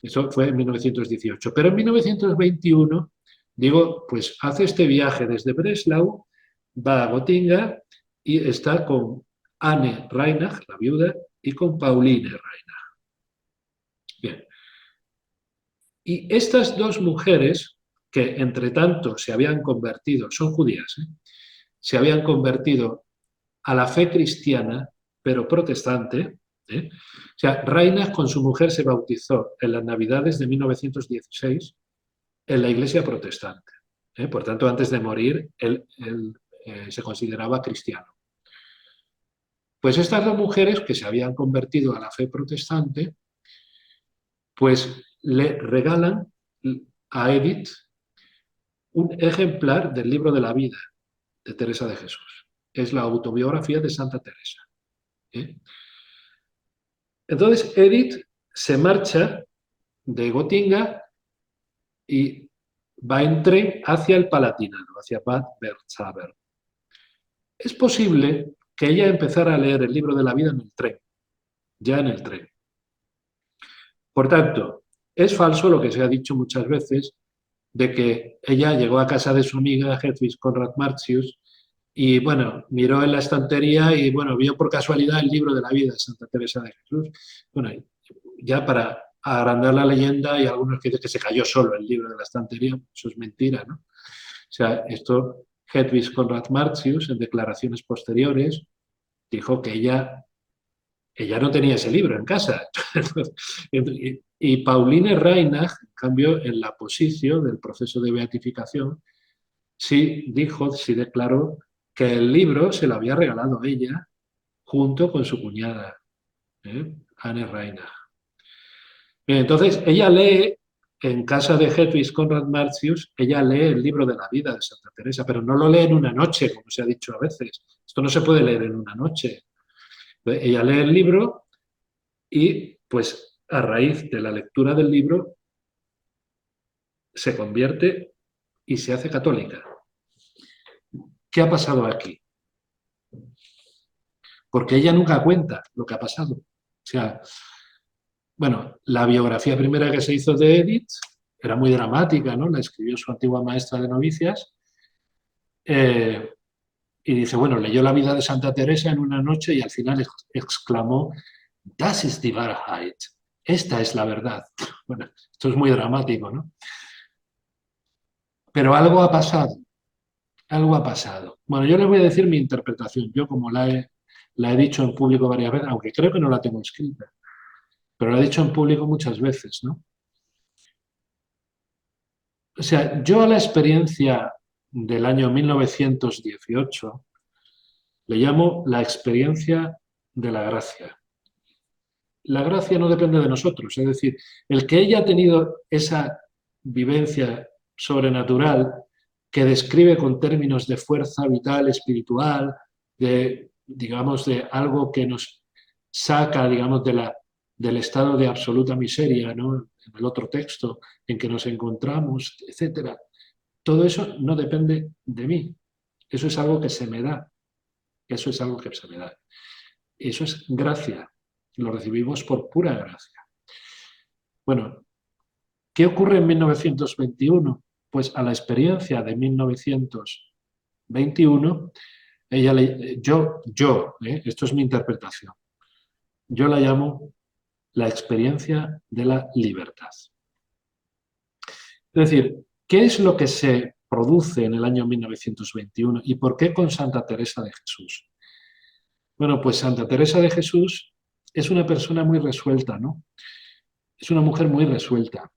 Eso fue en 1918. Pero en 1921, digo, pues hace este viaje desde Breslau, va a Gotinga y está con Anne Reinach, la viuda, y con Pauline Reinach. Bien. Y estas dos mujeres, que entre tanto se habían convertido, son judías, se habían convertido a la fe cristiana, pero protestante. O sea, Reinach con su mujer se bautizó en las Navidades de 1916 en la iglesia protestante. Por tanto, antes de morir, él se consideraba cristiano. Pues estas dos mujeres que se habían convertido a la fe protestante, pues le regalan a Edith un ejemplar del libro de la vida de Teresa de Jesús. Es la autobiografía de Santa Teresa. Entonces Edith se marcha de Gotinga y va en tren hacia el Palatinado, hacia Bad Berchtesgaden. Es posible que ella empezara a leer el libro de la vida en el tren, ya en el tren. Por tanto, es falso lo que se ha dicho muchas veces de que ella llegó a casa de su amiga Hedwig Conrad Martius y, bueno, miró en la estantería y, bueno, vio por casualidad el libro de la vida de Santa Teresa de Jesús. Bueno, ya para agrandar la leyenda, hay algunos que dicen que se cayó solo el libro de la estantería, eso es mentira, ¿no? O sea, esto Hedwig Conrad Martius, en declaraciones posteriores, dijo que ella no tenía ese libro en casa. Y Pauline Reinach, en cambio, en la posición del proceso de beatificación, sí declaró que el libro se lo había regalado a ella junto con su cuñada, Anne Reinach. Entonces, ella lee, en casa de Hedwig Conrad Martius, ella lee el libro de la vida de Santa Teresa, pero no lo lee en una noche, como se ha dicho a veces. Esto no se puede leer en una noche. Ella lee el libro y, pues, a raíz de la lectura del libro, se convierte y se hace católica. ¿Qué ha pasado aquí? Porque ella nunca cuenta lo que ha pasado. O sea, bueno, la biografía primera que se hizo de Edith era muy dramática, ¿no? La escribió su antigua maestra de novicias. Y dice, bueno, leyó la vida de Santa Teresa en una noche y al final exclamó, "Das ist die Wahrheit". Esta es la verdad. Bueno, esto es muy dramático, ¿no? Pero algo ha pasado. Algo ha pasado. Bueno, yo les voy a decir mi interpretación. Yo, como la he dicho en público varias veces, aunque creo que no la tengo escrita, pero la he dicho en público muchas veces, ¿no? O sea, yo a la experiencia del año 1918 le llamo la experiencia de la gracia. La gracia no depende de nosotros, es decir, el que ella ha tenido esa vivencia sobrenatural que describe con términos de fuerza vital, espiritual, de, digamos, de algo que nos saca, digamos, del estado de absoluta miseria, ¿no? En el otro texto en que nos encontramos, etcétera. Todo eso no depende de mí. Eso es algo que se me da. Eso es algo que se me da. Eso es gracia. Lo recibimos por pura gracia. Bueno, ¿qué ocurre en 1921? Pues a la experiencia de 1921, esto es mi interpretación, yo la llamo la experiencia de la libertad. Es decir, ¿qué es lo que se produce en el año 1921 y por qué con Santa Teresa de Jesús? Bueno, pues Santa Teresa de Jesús es una persona muy resuelta, ¿no? Es una mujer muy resuelta.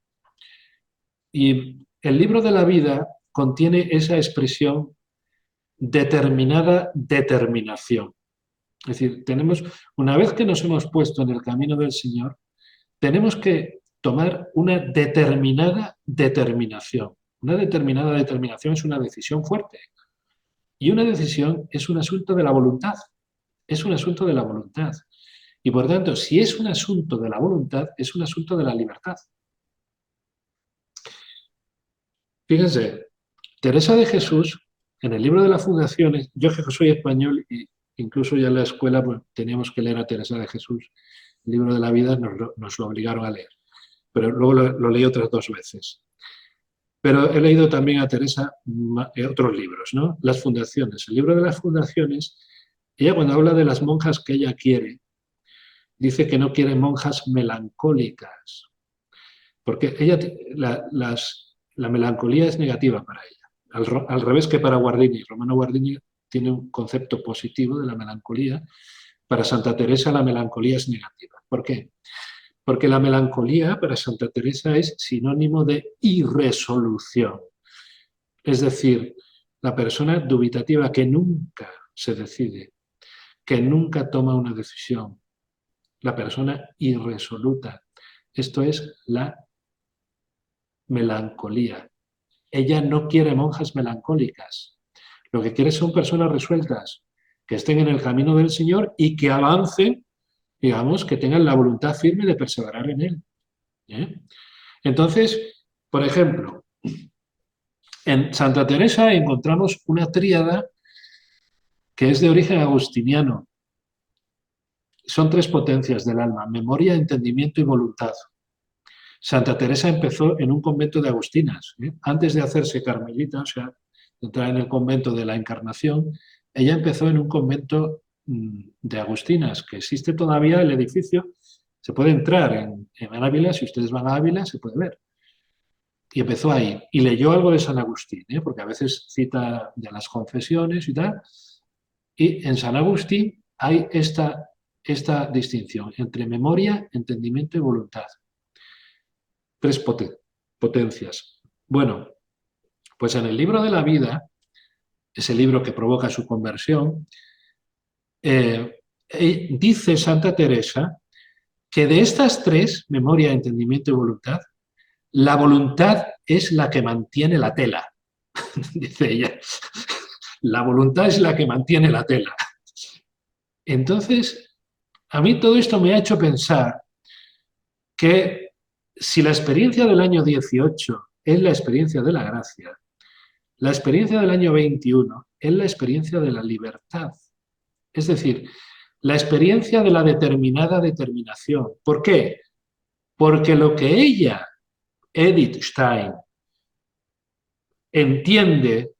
Y el libro de la vida contiene esa expresión determinada determinación. Es decir, una vez que nos hemos puesto en el camino del Señor, tenemos que tomar una determinada determinación. Una determinada determinación es una decisión fuerte. Y una decisión es un asunto de la voluntad. Es un asunto de la voluntad. Y por tanto, si es un asunto de la voluntad, es un asunto de la libertad. Fíjense, Teresa de Jesús, en el libro de las fundaciones, yo que soy español y incluso ya en la escuela pues, teníamos que leer a Teresa de Jesús, el libro de la vida nos lo obligaron a leer, pero luego lo leí otras 2 veces. Pero he leído también a Teresa otros libros, ¿no? Las fundaciones. El libro de las fundaciones, ella cuando habla de las monjas que ella quiere, dice que no quiere monjas melancólicas, porque ella, la melancolía es negativa para ella. Al revés que para Guardini. Romano Guardini tiene un concepto positivo de la melancolía. Para Santa Teresa la melancolía es negativa. ¿Por qué? Porque la melancolía para Santa Teresa es sinónimo de irresolución. Es decir, la persona dubitativa que nunca se decide, que nunca toma una decisión. La persona irresoluta. Esto es la melancolía. Ella no quiere monjas melancólicas. Lo que quiere son personas resueltas, que estén en el camino del Señor y que avancen, digamos, que tengan la voluntad firme de perseverar en Él. Entonces, por ejemplo, en Santa Teresa encontramos una tríada que es de origen agustiniano. Son 3 potencias del alma: memoria, entendimiento y voluntad. Santa Teresa empezó en un convento de agustinas. Antes de hacerse carmelita, o sea, de entrar en el convento de la Encarnación, ella empezó en un convento de agustinas, que existe todavía el edificio. Se puede entrar en Ávila, si ustedes van a Ávila, se puede ver. Y empezó ahí. Y leyó algo de San Agustín, porque a veces cita de las confesiones y tal. Y en San Agustín hay esta distinción entre memoria, entendimiento y voluntad. 3 potencias. Bueno, pues en el libro de la vida, ese libro que provoca su conversión, dice Santa Teresa que de estas 3, memoria, entendimiento y voluntad, la voluntad es la que mantiene la tela. Dice ella, la voluntad es la que mantiene la tela. Entonces, a mí todo esto me ha hecho pensar que si la experiencia del año 18 es la experiencia de la gracia, la experiencia del año 21 es la experiencia de la libertad. Es decir, la experiencia de la determinada determinación. ¿Por qué? Porque lo que ella, Edith Stein, entiende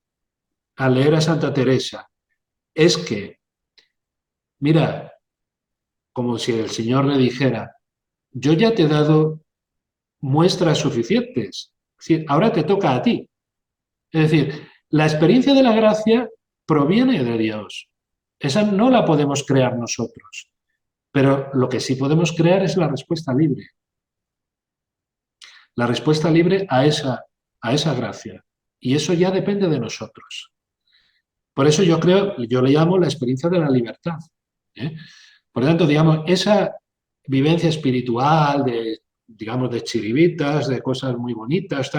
al leer a Santa Teresa es que, mira, como si el Señor le dijera, yo ya te he dado muestras suficientes, es decir, ahora te toca a ti. Es decir, la experiencia de la gracia proviene de Dios. Esa no la podemos crear nosotros, pero lo que sí podemos crear es la respuesta libre. La respuesta libre a esa gracia. Y eso ya depende de nosotros. Por eso yo le llamo la experiencia de la libertad. Por lo tanto, digamos, esa vivencia espiritual de chiribitas, de cosas muy bonitas,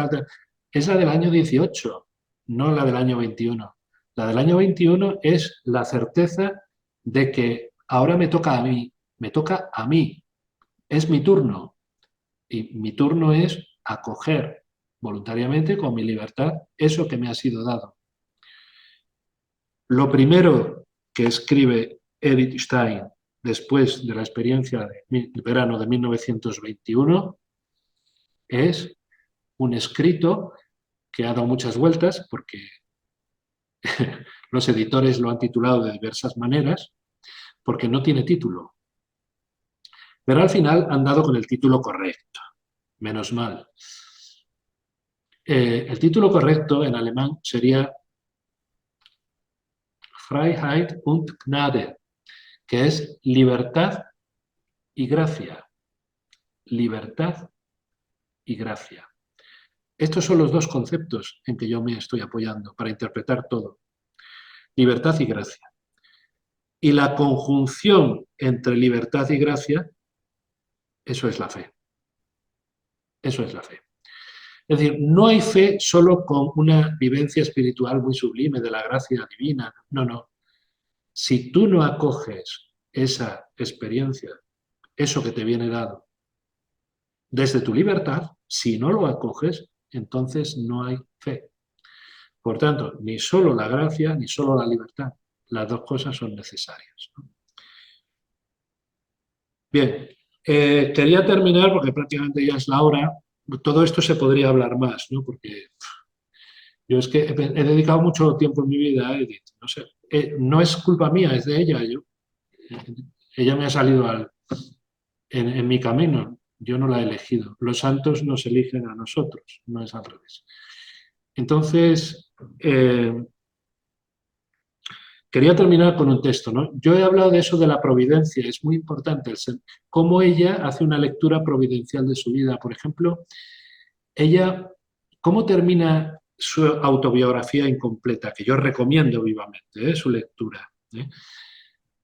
es la del año 18, no la del año 21. La del año 21 es la certeza de que ahora me toca a mí, es mi turno. Y mi turno es acoger voluntariamente, con mi libertad, eso que me ha sido dado. Lo primero que escribe Edith Stein después de la experiencia del verano de 1921 es un escrito que ha dado muchas vueltas porque los editores lo han titulado de diversas maneras, porque no tiene título. Pero al final han dado con el título correcto. Menos mal. El título correcto en alemán sería Freiheit und Gnade, que es libertad y gracia. Libertad y gracia. Estos son los dos conceptos en que yo me estoy apoyando para interpretar todo. Libertad y gracia. Y la conjunción entre libertad y gracia, eso es la fe. Eso es la fe. Es decir, no hay fe solo con una vivencia espiritual muy sublime de la gracia divina. No, no. Si tú no acoges esa experiencia, eso que te viene dado, desde tu libertad, si no lo acoges, entonces no hay fe. Por tanto, ni solo la gracia, ni solo la libertad. Las dos cosas son necesarias, ¿no? Bien, quería terminar, porque prácticamente ya es la hora. Todo esto se podría hablar más, ¿no? Porque yo es que he dedicado mucho tiempo en mi vida a Edith. No sé, no es culpa mía, es de ella. Ella me ha salido en mi camino. Yo no la he elegido. Los santos nos eligen a nosotros, no es al revés. Entonces, quería terminar con un texto, ¿no? Yo he hablado de eso de la providencia, es muy importante cómo ella hace una lectura providencial de su vida. Por ejemplo, ella, ¿cómo termina su autobiografía incompleta? Que yo recomiendo vivamente, su lectura.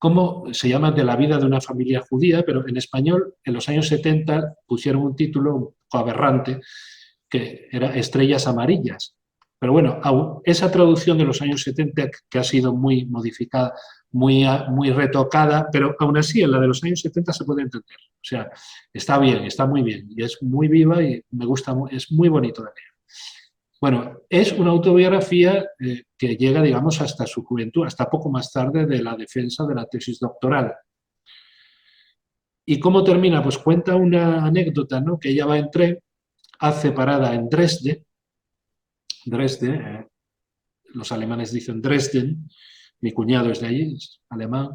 ¿Cómo se llama? De la vida de una familia judía, pero en español, en los años 70, pusieron un título un poco aberrante, que era Estrellas Amarillas. Pero bueno, esa traducción de los años 70, que ha sido muy modificada, muy retocada, pero aún así en la de los años 70 se puede entender. O sea, está bien, está muy bien, y es muy viva y me gusta, es muy bonito de leer. Bueno, es una autobiografía que llega, digamos, hasta su juventud, hasta poco más tarde de la defensa de la tesis doctoral. ¿Y cómo termina? Pues cuenta una anécdota, ¿no? Que ella va en tren, hace parada en Dresde, los alemanes dicen Dresden, mi cuñado es de allí, es alemán,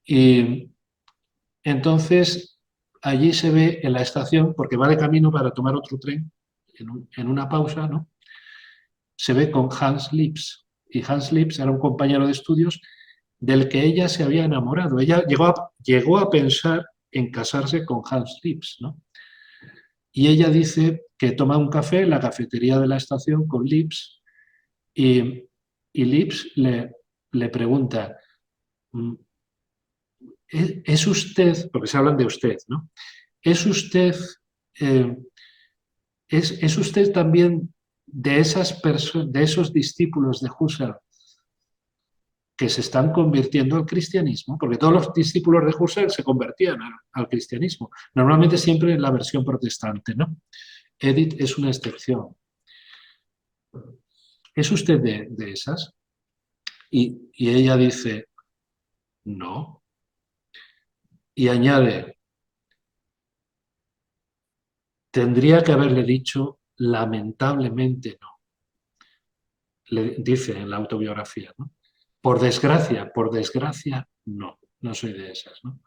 y entonces allí se ve en la estación, porque va de camino para tomar otro tren, en una pausa, ¿no? Se ve con Hans Lips, y Hans Lips era un compañero de estudios del que ella se había enamorado. Ella llegó a pensar en casarse con Hans Lips, ¿no? Y ella dice que toma un café en la cafetería de la estación con Lips y Lips le pregunta, ¿es usted, porque se hablan de usted, ¿no? ¿Es usted, eh, es usted también de de esos discípulos de Husserl que se están convirtiendo al cristianismo? Porque todos los discípulos de Husserl se convertían al cristianismo, normalmente siempre en la versión protestante, ¿no? Edith es una excepción. ¿Es usted de esas? Y ella dice, no. Y añade, tendría que haberle dicho, lamentablemente no. Le dice en la autobiografía, ¿no? Por desgracia, no. No soy de esas, ¿no?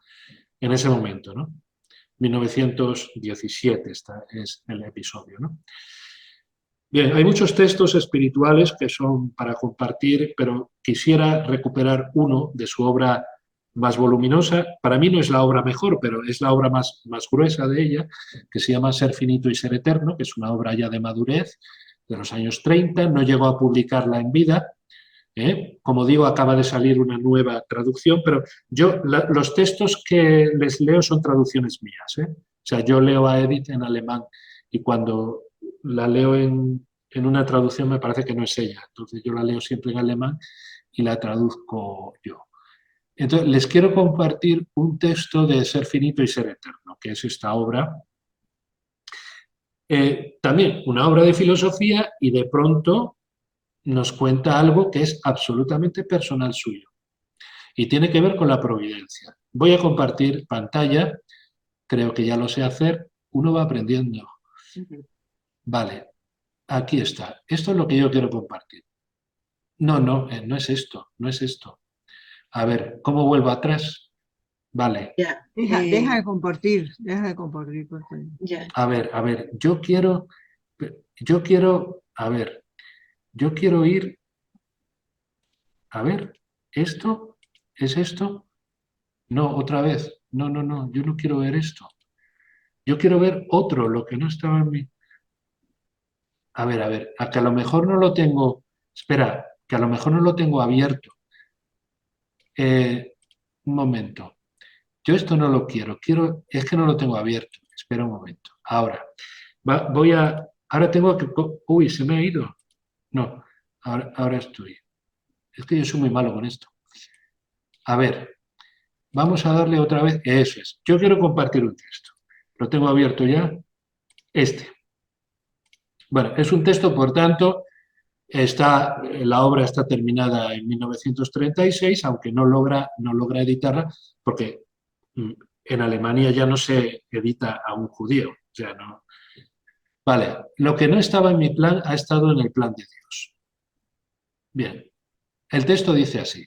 En ese momento, ¿no? 1917 es el episodio, ¿no? Bien, hay muchos textos espirituales que son para compartir, pero quisiera recuperar uno de su obra más voluminosa. Para mí no es la obra mejor, pero es la obra más gruesa de ella, que se llama Ser finito y ser eterno, que es una obra ya de madurez, de los años 30. No llegó a publicarla en vida. Como digo, acaba de salir una nueva traducción, pero yo los textos que les leo son traducciones mías. O sea, yo leo a Edith en alemán y cuando la leo en una traducción me parece que no es ella. Entonces yo la leo siempre en alemán y la traduzco yo. Entonces, les quiero compartir un texto de Ser finito y ser eterno, que es esta obra. También una obra de filosofía y de pronto nos cuenta algo que es absolutamente personal suyo y tiene que ver con la providencia. Voy a compartir pantalla, creo que ya lo sé hacer, uno va aprendiendo. Vale, aquí está. Esto es lo que yo quiero compartir. No, no, no es esto, no es esto. A ver, ¿cómo vuelvo atrás? Vale, Ya, Deja de compartir, deja de compartir pantalla. ya. a ver, a ver, yo quiero ir, a ver, ¿esto es esto? No, otra vez, no, no, no, yo no quiero ver esto. Yo quiero ver otro, lo que no estaba en mí. A ver, a que a lo mejor no lo tengo, espera, que a lo mejor no lo tengo abierto. Un momento. Yo esto no lo quiero, es que no lo tengo abierto. Espera un momento. Ahora, ahora tengo que, uy, se me ha ido. No, ahora estoy. Es que yo soy muy malo con esto. A ver, vamos a darle otra vez, eso es. Yo quiero compartir un texto. Lo tengo abierto ya. Este. Bueno, es un texto, por tanto, la obra está terminada en 1936, aunque no logra editarla, porque en Alemania ya no se edita a un judío. Ya no. Vale, lo que no estaba en mi plan ha estado en el plan de Dios. Bien, el texto dice así.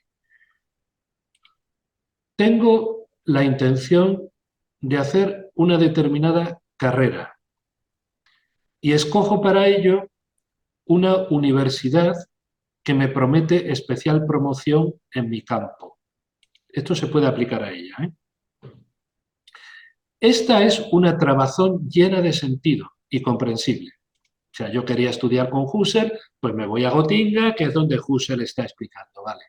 Tengo la intención de hacer una determinada carrera y escojo para ello una universidad que me promete especial promoción en mi campo. Esto se puede aplicar a ella, ¿eh? Esta es una trabazón llena de sentido y comprensible. O sea, yo quería estudiar con Husserl, pues me voy a Gotinga, que es donde Husserl está explicando, ¿vale?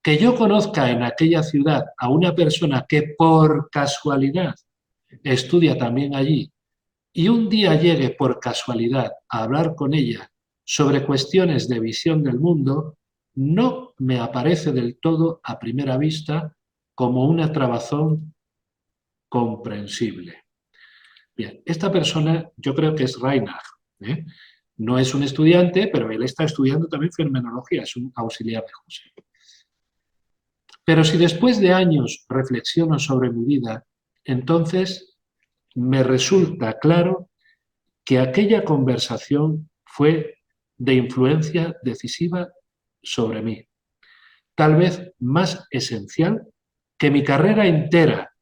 Que yo conozca en aquella ciudad a una persona que por casualidad estudia también allí y un día llegue por casualidad a hablar con ella sobre cuestiones de visión del mundo, no me aparece del todo a primera vista como una trabazón comprensible. Bien, esta persona yo creo que es Reinach, ¿eh? No es un estudiante, pero él está estudiando también fenomenología, es un auxiliar de Husserl. Pero si después de años reflexiono sobre mi vida, entonces me resulta claro que aquella conversación fue de influencia decisiva sobre mí, tal vez más esencial que mi carrera entera.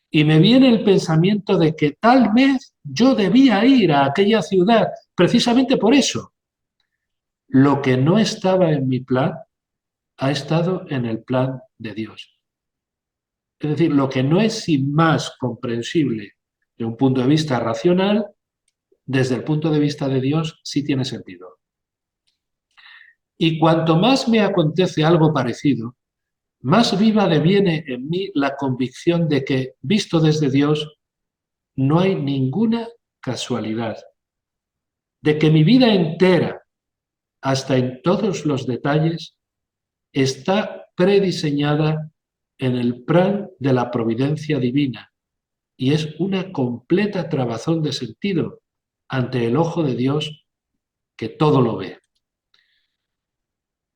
Y me viene el pensamiento de que tal vez yo debía ir a aquella ciudad precisamente por eso. Lo que no estaba en mi plan ha estado en el plan de Dios. Es decir, lo que no es sin más comprensible de un punto de vista racional, desde el punto de vista de Dios sí tiene sentido. Y cuanto más me acontece algo parecido, más viva deviene en mí la convicción de que, visto desde Dios, no hay ninguna casualidad, de que mi vida entera, hasta en todos los detalles, está prediseñada en el plan de la providencia divina y es una completa trabazón de sentido ante el ojo de Dios que todo lo ve.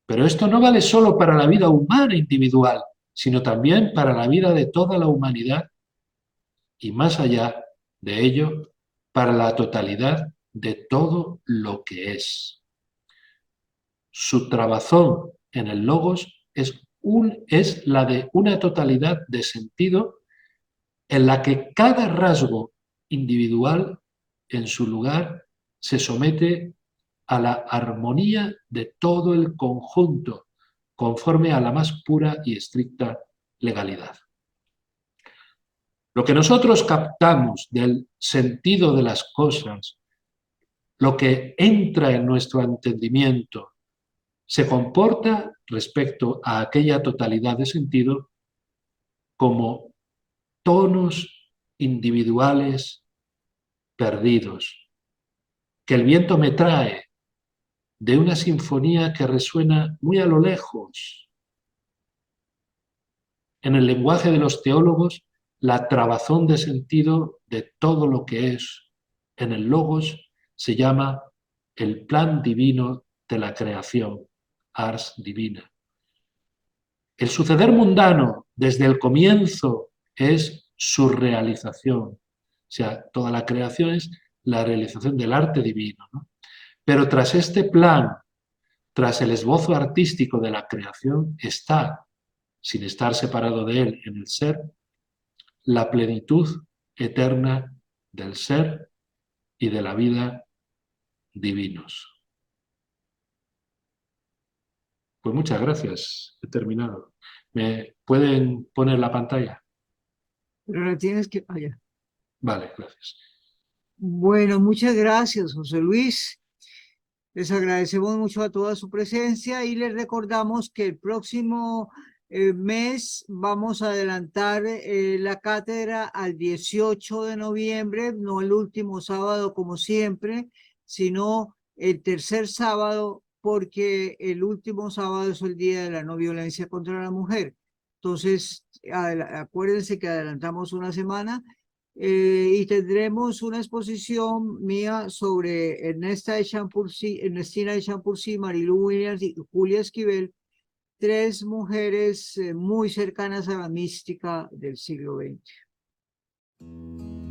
Pero esto no vale solo para la vida humana individual, sino también para la vida de toda la humanidad y más allá de ello, para la totalidad de todo lo que es. Su trabazón en el logos es la de una totalidad de sentido en la que cada rasgo individual en su lugar se somete a la armonía de todo el conjunto, conforme a la más pura y estricta legalidad. Lo que nosotros captamos del sentido de las cosas, lo que entra en nuestro entendimiento, se comporta respecto a aquella totalidad de sentido como tonos individuales perdidos, que el viento me trae de una sinfonía que resuena muy a lo lejos. en el lenguaje de los teólogos, la trabazón de sentido de todo lo que es. En el Logos se llama el plan divino de la creación, ars divina. El suceder mundano desde el comienzo es su realización. O sea, toda la creación es la realización del arte divino, ¿no? Pero tras este plan, tras el esbozo artístico de la creación, está, sin estar separado de él en el ser, la plenitud eterna del ser y de la vida divinos. Pues muchas gracias, he terminado. ¿Me pueden poner la pantalla? Pero la tienes que... ah, ya. Vale, gracias. Bueno, muchas gracias, José Luis. Les agradecemos mucho a toda su presencia y les recordamos que el próximo mes vamos a adelantar la cátedra al 18 de noviembre, no el último sábado como siempre, sino el tercer sábado, porque el último sábado es el Día de la No Violencia contra la Mujer. Entonces, acuérdense que adelantamos una semana. Y tendremos una exposición mía sobre Ernestina de Champoussi, Marilu Williams y Julia Esquivel, tres mujeres muy cercanas a la mística del siglo XX.